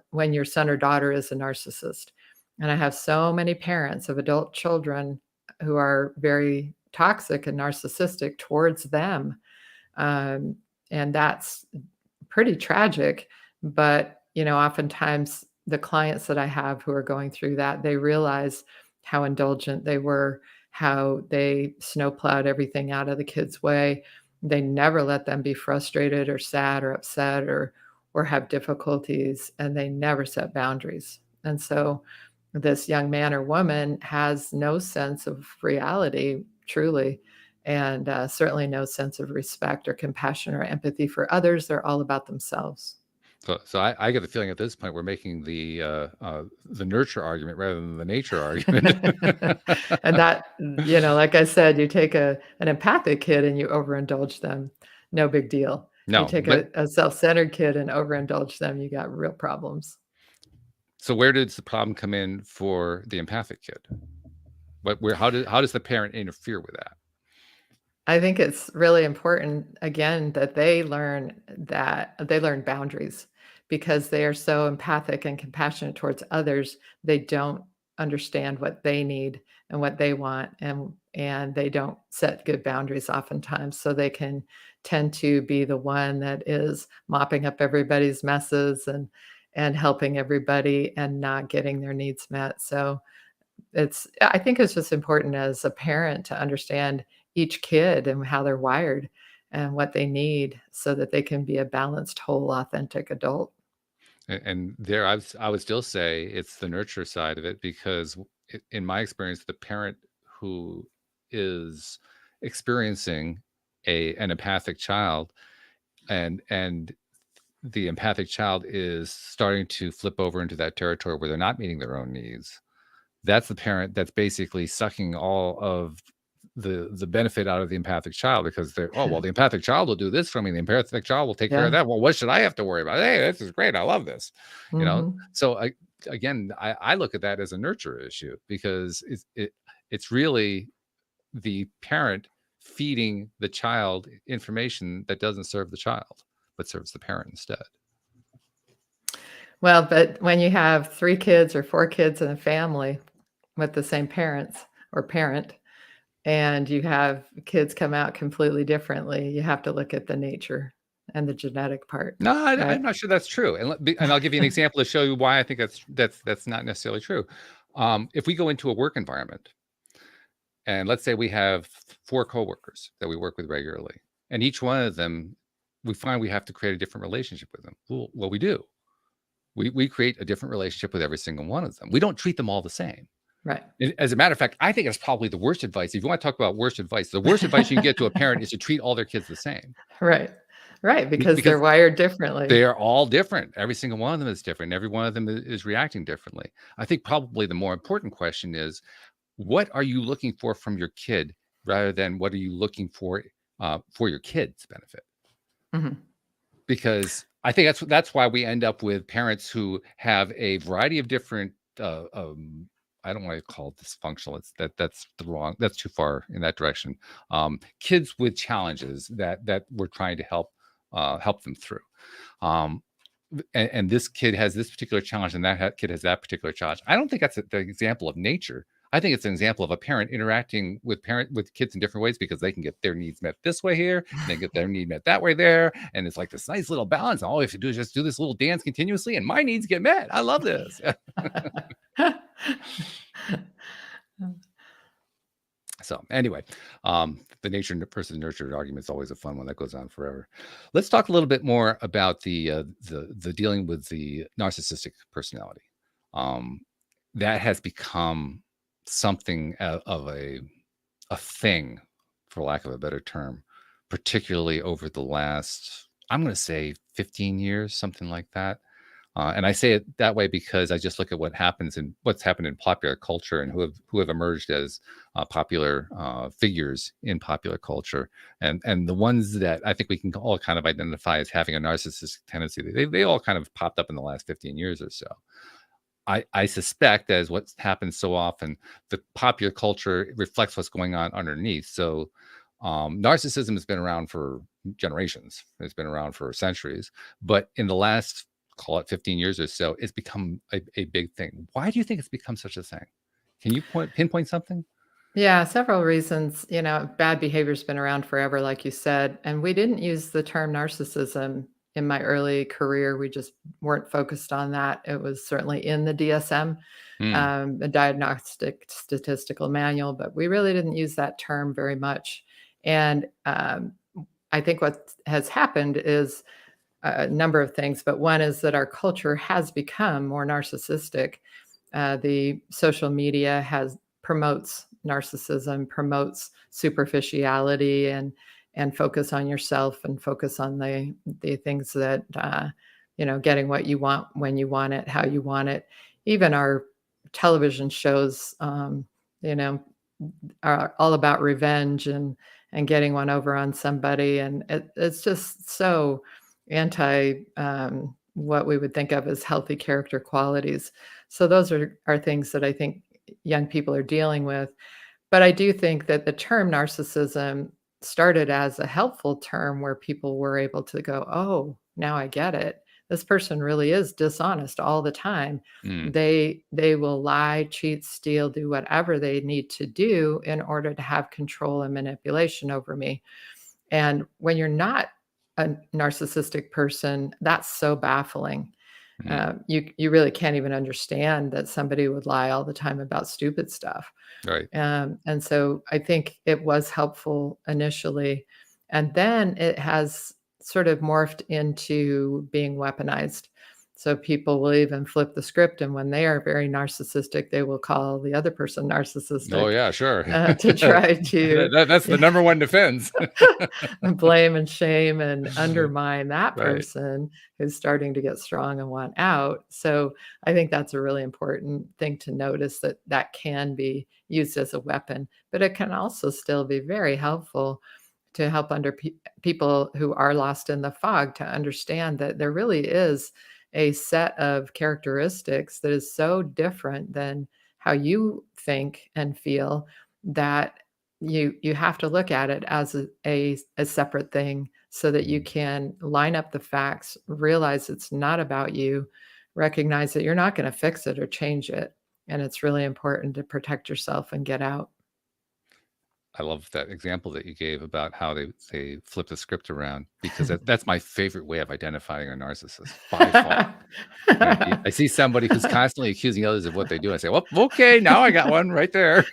[SPEAKER 3] when your son or daughter is a narcissist. And I have so many parents of adult children who are very toxic and narcissistic towards them. Um, and that's pretty tragic. But, oftentimes the clients that I have who are going through that, they realize how indulgent they were, how they snowplowed everything out of the kids' way. They never let them be frustrated or sad or upset or have difficulties, and they never set boundaries. And so this young man or woman has no sense of reality, truly, and certainly no sense of respect or compassion or empathy for others. They're all about themselves.
[SPEAKER 1] So I get the feeling at this point we're making the nurture argument rather than the nature argument.
[SPEAKER 3] And that, like I said, you take an empathic kid and you overindulge them, no big deal. You
[SPEAKER 1] No,
[SPEAKER 3] take
[SPEAKER 1] but
[SPEAKER 3] a self-centered kid and overindulge them, you got real problems.
[SPEAKER 1] so where does the problem come in for the empathic kid? How does the parent interfere with that?
[SPEAKER 3] I think it's really important, again, that they learn boundaries, because they are so empathic and compassionate towards others. They don't understand what they need and what they want, and they don't set good boundaries oftentimes, so they can tend to be the one that is mopping up everybody's messes and helping everybody and not getting their needs met. So I think it's just important as a parent to understand each kid and how they're wired and what they need so that they can be a balanced, whole, authentic adult.
[SPEAKER 1] And there, I would still say it's the nurture side of it, because in my experience, the parent who is experiencing an empathic child, and the empathic child is starting to flip over into that territory where they're not meeting their own needs, that's the parent that's basically sucking all of the benefit out of the empathic child, because they're, oh well, the empathic child will do this for me, the empathic child will take care of
[SPEAKER 3] Yeah.
[SPEAKER 1] that. Well, what should I have to worry about? Hey, this is great. I love this.
[SPEAKER 3] Mhm.
[SPEAKER 1] So I look at that as a nurture issue, because it's really the parent feeding the child information that doesn't serve the child, but serves the parent instead.
[SPEAKER 3] Well, but when you have 3 kids or 4 kids in a family with the same parents or parent, and you have kids come out completely differently, you have to look at the nature and the genetic part,
[SPEAKER 1] No,
[SPEAKER 3] right?
[SPEAKER 1] I'm not sure that's true, and I'll give you an example to show you why I think that's not necessarily true. If we go into a work environment, and let's say we have 4 coworkers that we work with regularly, and each one of them, we find we have to create a different relationship with them. Well, we do. We create a different relationship with every single one of them. We don't treat them all the same.
[SPEAKER 3] Right.
[SPEAKER 1] As a matter of fact, I think it's probably the worst advice. If you want to talk about worst advice, the worst advice you can get to a parent is to treat all their kids the same.
[SPEAKER 3] Right. Right, because they're
[SPEAKER 1] Because
[SPEAKER 3] wired differently.
[SPEAKER 1] they are all different. Every single one of them is different. Every one of them is reacting differently. I think probably the more important question is, what are you looking for from your kid, rather than what are you looking for your kid's benefit?
[SPEAKER 3] Mhm.
[SPEAKER 1] Because I think that's why we end up with parents who have a variety of different. I don't want to call it dysfunctional. That's too far in that direction. Kids with challenges that we're trying to help them through. Um, and this kid has this particular challenge, and that kid has that particular challenge. I don't think that's the example of nature. I think it's an example of a parent interacting with kids in different ways because they can get their needs met this way here, and they get their need met that way there, and it's like this nice little balance. All we have to do is just do this little dance continuously, and my needs get met. I love this. So anyway, the nature and person nurtured argument is always a fun one that goes on forever. Let's talk a little bit more about the dealing with the narcissistic personality. That has become something of a thing, for lack of a better term, particularly over the last, I'm going to say 15 years, something like that. And I say it that way because I just look at what's happened in popular culture and who have emerged as popular figures in popular culture, and the ones that I think we can all kind of identify as having a narcissistic tendency. They all kind of popped up in the last 15 years or so. I suspect, as what's happened so often, the popular culture reflects what's going on underneath. So narcissism has been around for generations. It's been around for centuries, but in the last, call it 15 years or so, it's become a big thing. Why do you think it's become such a thing? Can you pinpoint something?
[SPEAKER 3] Yeah, several reasons. Bad behavior's been around forever, like you said, and we didn't use the term narcissism in my early career. We just weren't focused on that. It was certainly in the DSM,
[SPEAKER 1] Hmm.
[SPEAKER 3] the Diagnostic Statistical Manual, but we really didn't use that term very much. And I think what has happened is a number of things, but one is that our culture has become more narcissistic. The social media promotes narcissism, promotes superficiality, and focus on yourself, and focus on the things that getting what you want, when you want it, how you want it. Even our television shows, are all about revenge and getting one over on somebody, and it's just so anti what we would think of as healthy character qualities. So those are things that I think young people are dealing with. But I do think that the term narcissism started as a helpful term where people were able to go, oh, now I get it. This person really is dishonest all the time.
[SPEAKER 1] Hmm.
[SPEAKER 3] They will lie, cheat, steal, do whatever they need to do in order to have control and manipulation over me. And when you're not a narcissistic person, that's so baffling.
[SPEAKER 1] Hmm.
[SPEAKER 3] You really can't even understand that somebody would lie all the time about stupid stuff.
[SPEAKER 1] Right.
[SPEAKER 3] And so I think it was helpful initially, and then it has sort of morphed into being weaponized. So people will even flip the script, and when they are very narcissistic, they will call the other person
[SPEAKER 1] Oh
[SPEAKER 3] narcissistic
[SPEAKER 1] yeah, sure.
[SPEAKER 3] to try to
[SPEAKER 1] That's the number one defense.
[SPEAKER 3] blame and shame and undermine that
[SPEAKER 1] Right.
[SPEAKER 3] person who's starting to get strong and want out. So I think that's a really important thing to notice, that that can be used as a weapon, but it can also still be very helpful to help people who are lost in the fog to understand that there really is a set of characteristics that is so different than how you think and feel, that you have to look at it as a separate thing, so that you can line up the facts, realize it's not about you, recognize that you're not going to fix it or change it, and it's really important to protect yourself and get out.
[SPEAKER 1] I love that example that you gave about how they flip the script around, because that's my favorite way of identifying a narcissist by far. I see somebody who's constantly accusing others of what they do. I say, well, okay, now I got one right there.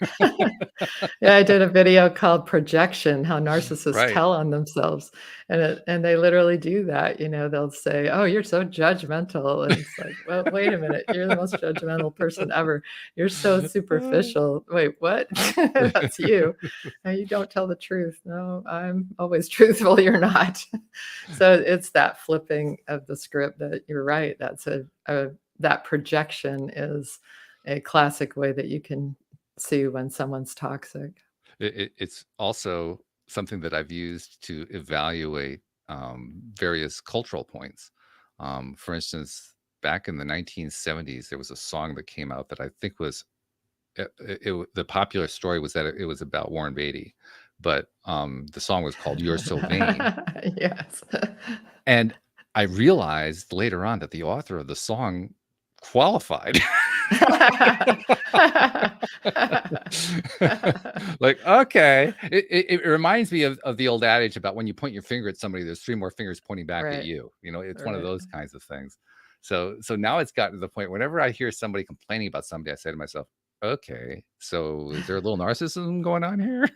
[SPEAKER 3] Yeah, I did a video called Projection, how narcissists
[SPEAKER 1] Right.
[SPEAKER 3] tell on themselves, and they literally do that. They'll say, "Oh, you're so judgmental," and it's like, "Well, wait a minute, you're the most judgmental person ever. You're so superficial." Wait, what? That's you. You don't tell the truth. No, I'm always truthful. You're not. So it's that flipping of the script that you're right. That's that projection is a classic way that you can see when someone's toxic.
[SPEAKER 1] It's also something that I've used to evaluate various cultural points. For instance, back in the 1970s, there was a song that came out that I think was the popular story was that it was about Warren Beatty, but the song was called "You're So Vain,"
[SPEAKER 3] Yes.
[SPEAKER 1] and I realized later on that the author of the song qualified. Like, okay. It reminds me of the old adage about when you point your finger at somebody, there's 3 more fingers pointing back at
[SPEAKER 3] Right,
[SPEAKER 1] you. It's one of
[SPEAKER 3] right.
[SPEAKER 1] those kinds of things. So now it's gotten to the point whenever I hear somebody complaining about somebody, I say to myself, okay, so is there a little narcissism going on here?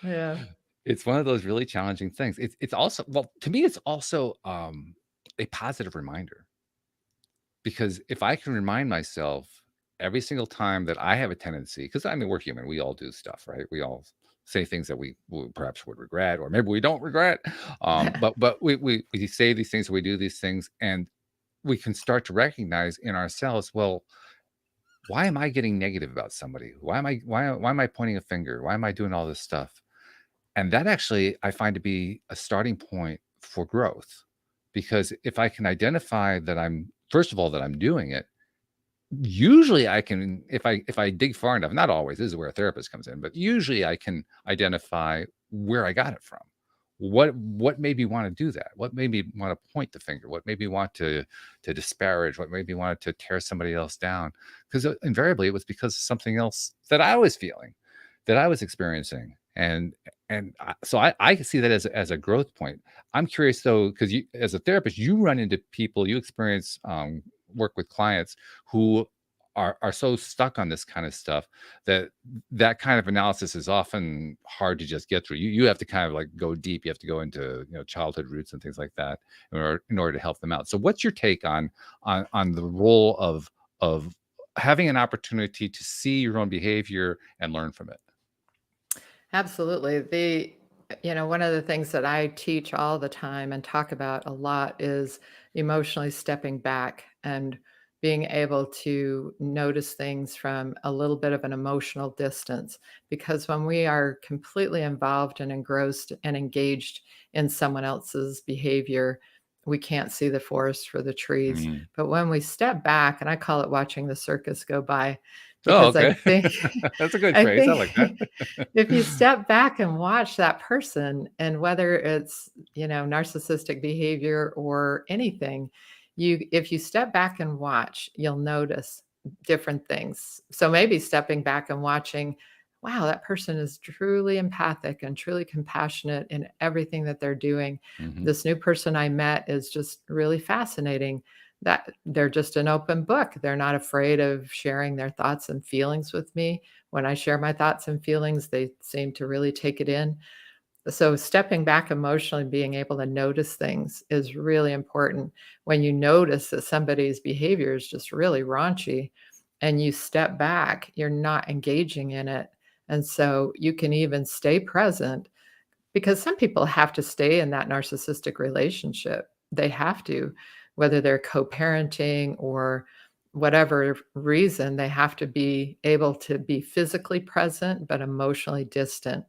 [SPEAKER 3] Yeah.
[SPEAKER 1] It's one of those really challenging things. It's also, well, to me, it's also a positive reminder. Because if I can remind myself every single time that I have a tendency, because I mean, we're human, we all do stuff, right? We all say things that we perhaps would regret, or maybe we don't regret. But we say these things, we do these things, and we can start to recognize in ourselves, well, why am I getting negative about somebody? Why am I pointing a finger? Why am I doing all this stuff? And that actually I find to be a starting point for growth. Because if I can identify that I'm, first of all, that I'm doing it, usually I can, if I dig far enough, not always, this is where a therapist comes in, but usually I can identify where I got it from. What made me want to do that? What made me want to point the finger? What made me want to disparage? What made me want to tear somebody else down? Because invariably it was because of something else that I was feeling, that I was experiencing. So I see that as a growth point. I'm curious though, because you, as a therapist, you run into people, you experience work with clients who are so stuck on this kind of stuff that that kind of analysis is often hard to just get through. You have to kind of like go deep. You have to go into childhood roots and things like that in order to help them out. So what's your take on the role of having an opportunity to see your own behavior and learn from it?
[SPEAKER 3] Absolutely. One of the things that I teach all the time and talk about a lot is emotionally stepping back and being able to notice things from a little bit of an emotional distance. Because when we are completely involved and engrossed and engaged in someone else's behavior, we can't see the forest for the trees.
[SPEAKER 1] Mm.
[SPEAKER 3] But when we step back, and I call it watching the circus go by,
[SPEAKER 1] Oh,
[SPEAKER 3] because I
[SPEAKER 1] okay.
[SPEAKER 3] think
[SPEAKER 1] That's a good
[SPEAKER 3] I
[SPEAKER 1] phrase. I
[SPEAKER 3] think
[SPEAKER 1] like that.
[SPEAKER 3] if you step back and watch that person, and whether it's, narcissistic behavior or anything, if you step back and watch, you'll notice different things. So maybe stepping back and watching, wow, that person is truly empathic and truly compassionate in everything that they're doing.
[SPEAKER 1] Mhm.
[SPEAKER 3] This new person I met is just really fascinating, that they're just an open book. They're not afraid of sharing their thoughts and feelings with me. When I share my thoughts and feelings, they seem to really take it in. So stepping back emotionally, being able to notice things is really important. When you notice that somebody's behavior is just really raunchy and you step back, you're not engaging in it. And so you can even stay present, because some people have to stay in that narcissistic relationship. They have to, whether they're co-parenting or whatever reason, they have to be able to be physically present but emotionally distant.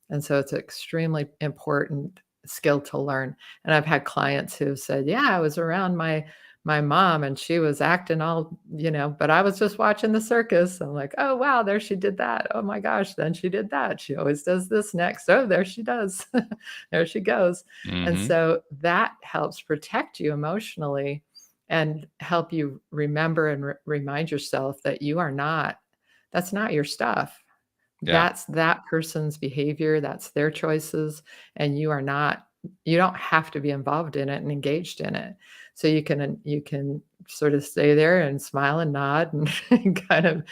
[SPEAKER 3] And so it's an extremely important skill to learn. And I've had clients who said, "Yeah, I was around my mom and she was acting all, but I was just watching the circus." I'm like, "Oh, wow, there she did that. Oh my gosh, then she did that. She always does this next. Oh, there she does. There she goes." And
[SPEAKER 1] Mhm.
[SPEAKER 3] so that helps protect you emotionally and help you remember and remind yourself that that's not your stuff.
[SPEAKER 1] Yeah.
[SPEAKER 3] That's that person's behavior, that's their choices, and you don't have to be involved in it and engaged in it. So you can sort of stay there and smile and nod and and kind of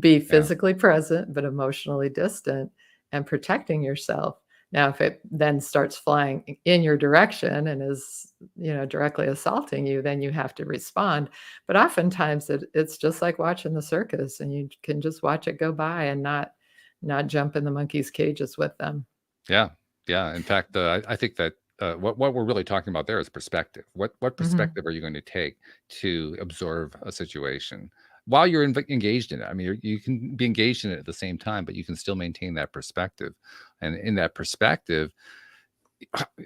[SPEAKER 3] be
[SPEAKER 1] Yeah.
[SPEAKER 3] physically present, but emotionally distant and protecting yourself. Now, if it then starts flying in your direction and is, directly assaulting you, then you have to respond. But oftentimes it's just like watching the circus, and you can just watch it go by and not jump in the monkeys' cages with them.
[SPEAKER 1] Yeah, yeah. In fact, I think that what we're really talking about there is perspective. What
[SPEAKER 3] Mhm.
[SPEAKER 1] perspective are you going to take to absorb a situation while you're engaged in it? I mean, you can be engaged in it at the same time, but you can still maintain that perspective. And in that perspective,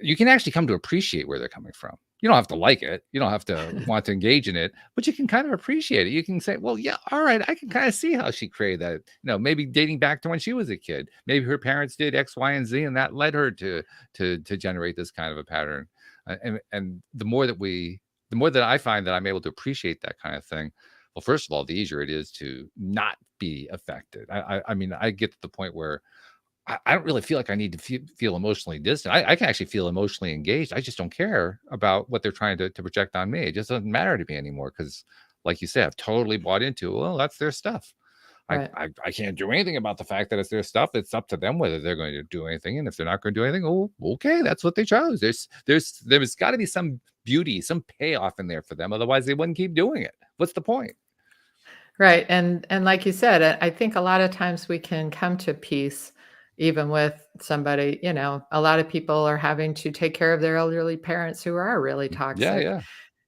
[SPEAKER 1] you can actually come to appreciate where they're coming from. You don't have to like it. You don't have to want to engage in it, but you can kind of appreciate it. You can say, well, yeah, all right, I can kind of see how she created that. Maybe dating back to when she was a kid. Maybe her parents did X, Y, and Z, and that led her to generate this kind of a pattern. And the more that we the more that I find that I'm able to appreciate that kind of thing, well, first of all, the easier it is to not be affected. I mean, I get to the point where I don't really feel like I need to feel emotionally distant. I can actually feel emotionally engaged. I just don't care about what they're trying to project on me. It just doesn't matter to me anymore because, like you said, I've totally bought into, well, that's their stuff.
[SPEAKER 3] Right.
[SPEAKER 1] I can't do anything about the fact that it's their stuff. It's up to them whether they're going to do anything. And if they're not going to do anything, oh, okay, that's what they chose. There's got to be some beauty, some payoff in there for them. Otherwise, they wouldn't keep doing it. What's the point?
[SPEAKER 3] Right. And like you said, I think a lot of times we can come to peace even with somebody, a lot of people are having to take care of their elderly parents who are really
[SPEAKER 1] Yeah,
[SPEAKER 3] toxic.
[SPEAKER 1] yeah.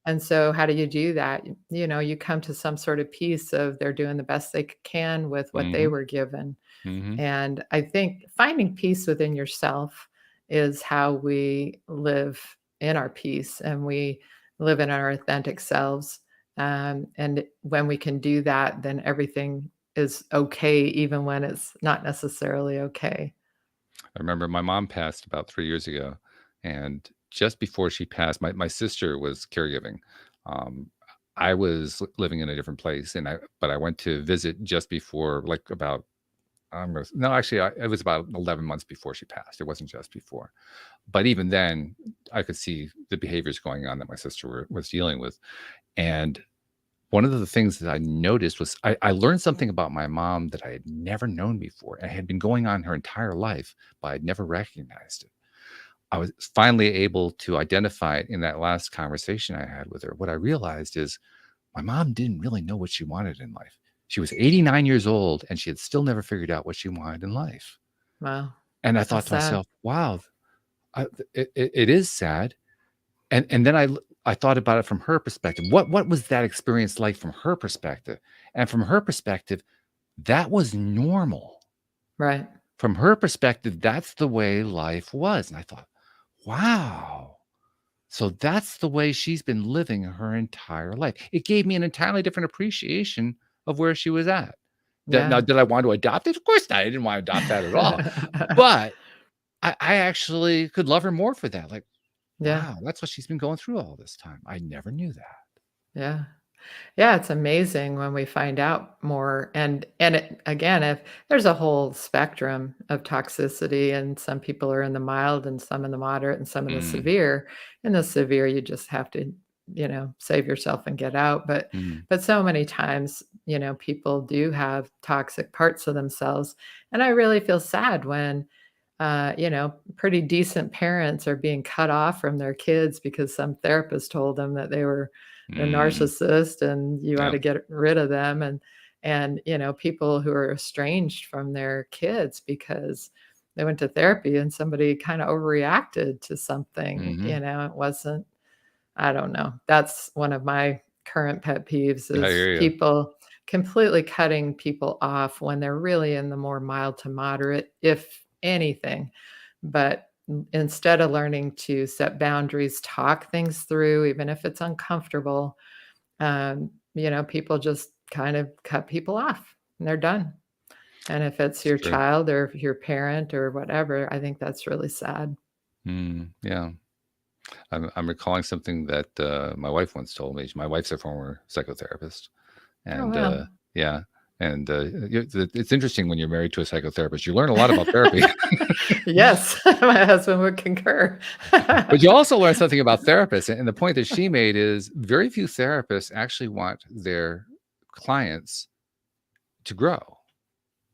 [SPEAKER 3] And so how do you do that? You come to some sort of peace of they're doing the best they can with what they
[SPEAKER 1] Hmm.
[SPEAKER 3] were given.
[SPEAKER 1] Hmm.
[SPEAKER 3] And I think finding peace within yourself is how we live in our peace and we live in our authentic selves. And when we can do that, then everything is okay, even when it's not necessarily okay.
[SPEAKER 1] I remember my mom passed about 3 years ago, and just before she passed, my sister was caregiving. Um, I was living in a different place, but I went to visit just before, like about no, actually, it was about 11 months before she passed. It wasn't just before, but even then, I could see the behaviors going on that my sister was dealing with, and one of the things that I noticed was I learned something about my mom that I had never known before. It had been going on her entire life, but I'd never recognized it. I was finally able to identify it in that last conversation I had with her. What I realized is my mom didn't really know what she wanted in life. She was 89 years old and she had still never figured out what she wanted in life.
[SPEAKER 3] Wow.
[SPEAKER 1] And I thought
[SPEAKER 3] That's
[SPEAKER 1] to
[SPEAKER 3] sad.
[SPEAKER 1] myself, wow, it is sad. And then I thought about it from her perspective. What was that experience like from her perspective? And from her perspective, that was normal.
[SPEAKER 3] Right.
[SPEAKER 1] From her perspective, that's the way life was. And I thought, wow. So that's the way she's been living her entire life. It gave me an entirely different appreciation of where she was at. Now,
[SPEAKER 3] Yeah.
[SPEAKER 1] did I want to adopt it? Of course not. I didn't want to adopt that at all. But I actually could love her more for that. Like,
[SPEAKER 3] Yeah.
[SPEAKER 1] wow, that's what she's been going through all this time. I never knew that.
[SPEAKER 3] Yeah. Yeah, it's amazing when we find out more, and it, again, if there's a whole spectrum of toxicity, and some people are in the mild, and some in the moderate, and some in the
[SPEAKER 1] Mm,
[SPEAKER 3] severe. In the severe, you just have to, save yourself and get out. But
[SPEAKER 1] mm,
[SPEAKER 3] but so many times, people do have toxic parts of themselves, and I really feel sad when pretty decent parents are being cut off from their kids because some therapist told them that they were a
[SPEAKER 1] mm.
[SPEAKER 3] narcissist and you ought
[SPEAKER 1] Yeah.
[SPEAKER 3] to get rid of them. And people who are estranged from their kids because they went to therapy and somebody kind of overreacted to something.
[SPEAKER 1] Mhm.
[SPEAKER 3] It wasn't, I don't know. That's one of my current pet peeves
[SPEAKER 1] I
[SPEAKER 3] is
[SPEAKER 1] hear you.
[SPEAKER 3] people completely cutting people off when they're really in the more mild to moderate, if anything. But instead of learning to set boundaries, talk things through, even if it's uncomfortable, people just kind of cut people off and they're done. And if it's
[SPEAKER 1] It's
[SPEAKER 3] your
[SPEAKER 1] true.
[SPEAKER 3] child or your parent or whatever, I think that's really sad.
[SPEAKER 1] Yeah. I'm recalling something that, my wife once told me. My wife's a former psychotherapist,
[SPEAKER 3] Oh,
[SPEAKER 1] and,
[SPEAKER 3] wow.
[SPEAKER 1] yeah, and, it's interesting when you're married to a psychotherapist, you learn a lot about therapy,
[SPEAKER 3] Yes, my husband would concur.
[SPEAKER 1] but you also learn something about therapists, and the point that she made is very few therapists actually want their clients to grow.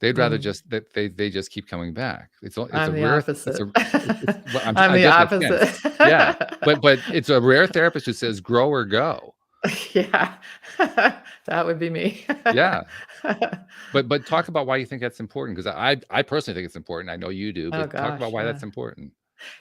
[SPEAKER 1] They'd rather
[SPEAKER 3] Mm,
[SPEAKER 1] just that they just keep coming back. It's a
[SPEAKER 3] I'm the
[SPEAKER 1] rare it's
[SPEAKER 3] opposite.
[SPEAKER 1] a it's well,
[SPEAKER 3] I'm
[SPEAKER 1] I
[SPEAKER 3] the
[SPEAKER 1] get that sense.
[SPEAKER 3] opposite.
[SPEAKER 1] Yeah, but it's a rare therapist who says, "Grow or go."
[SPEAKER 3] Yeah. That would be me.
[SPEAKER 1] Yeah, but talk about why you think that's important, 'cause I personally think it's important. I know you do,
[SPEAKER 3] Oh
[SPEAKER 1] but talk about
[SPEAKER 3] gosh,
[SPEAKER 1] why
[SPEAKER 3] yeah.
[SPEAKER 1] that's important.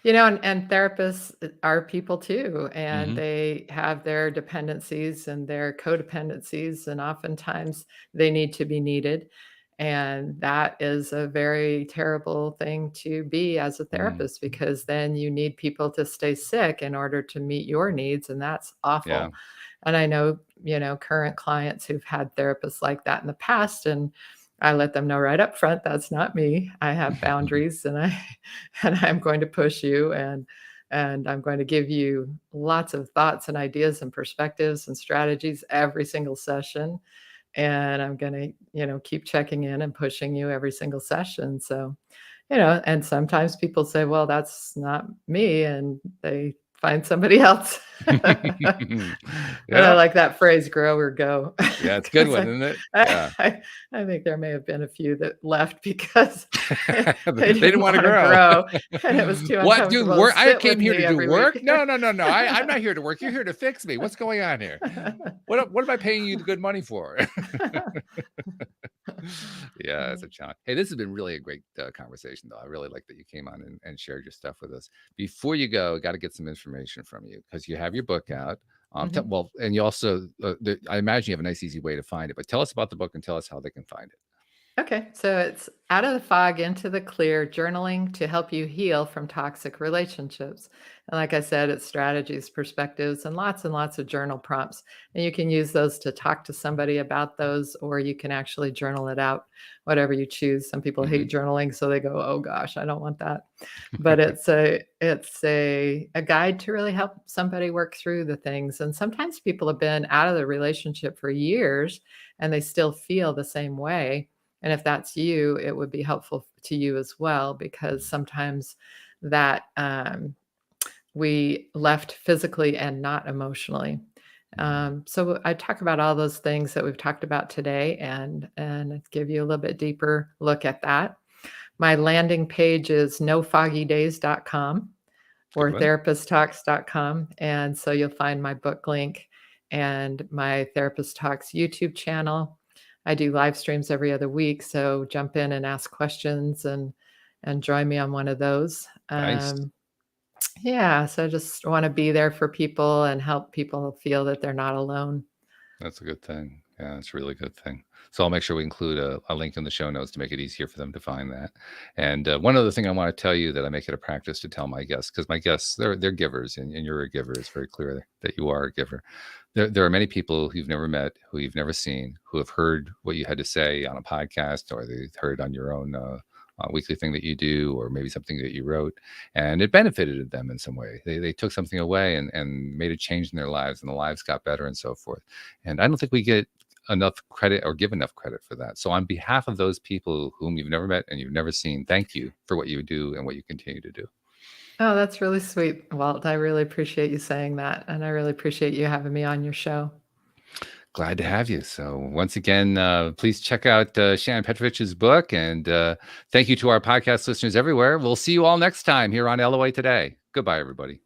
[SPEAKER 3] And therapists are people too, and
[SPEAKER 1] Mhm,
[SPEAKER 3] they have their dependencies and their codependencies, and oftentimes they need to be needed. And that is a very terrible thing to be as a
[SPEAKER 1] mm,
[SPEAKER 3] therapist because then you need people to stay sick in order to meet your needs, and that's
[SPEAKER 1] yeah,
[SPEAKER 3] awful. And I know, current clients who've had therapists like that in the past, and I let them know right up front, that's not me. I have boundaries and I and I'm going to push you And I'm going to give you lots of thoughts and ideas and perspectives and strategies every single session. And I'm going to, keep checking in and pushing you every single session. So, and sometimes people say, well, that's not me. And they find somebody else. And I
[SPEAKER 1] Yeah.
[SPEAKER 3] like that phrase, grow or go.
[SPEAKER 1] Yeah, it's a good
[SPEAKER 3] 'Cause
[SPEAKER 1] one, isn't it? Yeah.
[SPEAKER 3] I think there may have been a few that left because they
[SPEAKER 1] They didn't
[SPEAKER 3] didn't
[SPEAKER 1] want to
[SPEAKER 3] want to
[SPEAKER 1] grow.
[SPEAKER 3] grow, and it was too
[SPEAKER 1] What, do
[SPEAKER 3] uncomfortable to
[SPEAKER 1] work? I
[SPEAKER 3] sit
[SPEAKER 1] came
[SPEAKER 3] with
[SPEAKER 1] here to
[SPEAKER 3] me
[SPEAKER 1] do
[SPEAKER 3] every
[SPEAKER 1] work?
[SPEAKER 3] week.
[SPEAKER 1] No. I'm not here to work. You're here to fix me. What's going on here? What am I paying you the good money for? Yeah, it's a challenge. Hey, this has been really a great conversation, though. I really like that you came on and shared your stuff with us. Before you go, got to get some information from you because you have your book out.
[SPEAKER 3] Mhm.
[SPEAKER 1] Well, and you also, I imagine you have a nice, easy way to find it. But tell us about the book and tell us how they can find it.
[SPEAKER 3] Okay, so it's Out of the Fog into the Clear, journaling to help you heal from toxic relationships. And like I said, it's strategies, perspectives, and lots of journal prompts. And you can use those to talk to somebody about those, or you can actually journal it out, whatever you choose. Some people
[SPEAKER 1] Mhm.
[SPEAKER 3] hate journaling, so they go, "Oh gosh, I don't want that." But it's a guide to really help somebody work through the things. And sometimes people have been out of the relationship for years and they still feel the same way, and if that's you, it would be helpful to you as well, because sometimes that we left physically and not emotionally. So I talk about all those things that we've talked about today, and give you a little bit deeper look at that. My landing page is nofoggydays.com
[SPEAKER 1] Good
[SPEAKER 3] or
[SPEAKER 1] one.
[SPEAKER 3] therapisttalks.com. And so you'll find my book link and my Therapist Talks YouTube channel. I do live streams every other week, so jump in and ask questions and join me on one of those.
[SPEAKER 1] Nice.
[SPEAKER 3] Yeah, so I just want to be there for people and help people feel that they're not alone.
[SPEAKER 1] That's a good thing. Yeah, it's a really good thing. So I'll make sure we include a link in the show notes to make it easier for them to find that. And one other thing I want to tell you that I make it a practice to tell my guests, because my guests, they're givers, and you're a giver. It's very clear that you are a giver. There are many people who you've never met, who you've never seen, who have heard what you had to say on a podcast, or they've heard on your own weekly thing that you do, or maybe something that you wrote, and it benefited them in some way. They took something away and made a change in their lives, and the lives got better and so forth. And I don't think we get enough credit or give enough credit for that. So on behalf of those people whom you've never met and you've never seen, thank you for what you do and what you continue to do.
[SPEAKER 3] Oh, that's really sweet, Walt. I really appreciate you saying that, and I really appreciate you having me on your show.
[SPEAKER 1] Glad to have you. So once again, please check out Shannon Petrovich's book, and thank you to our podcast listeners everywhere. We'll see you all next time here on LOA Today. Goodbye, everybody.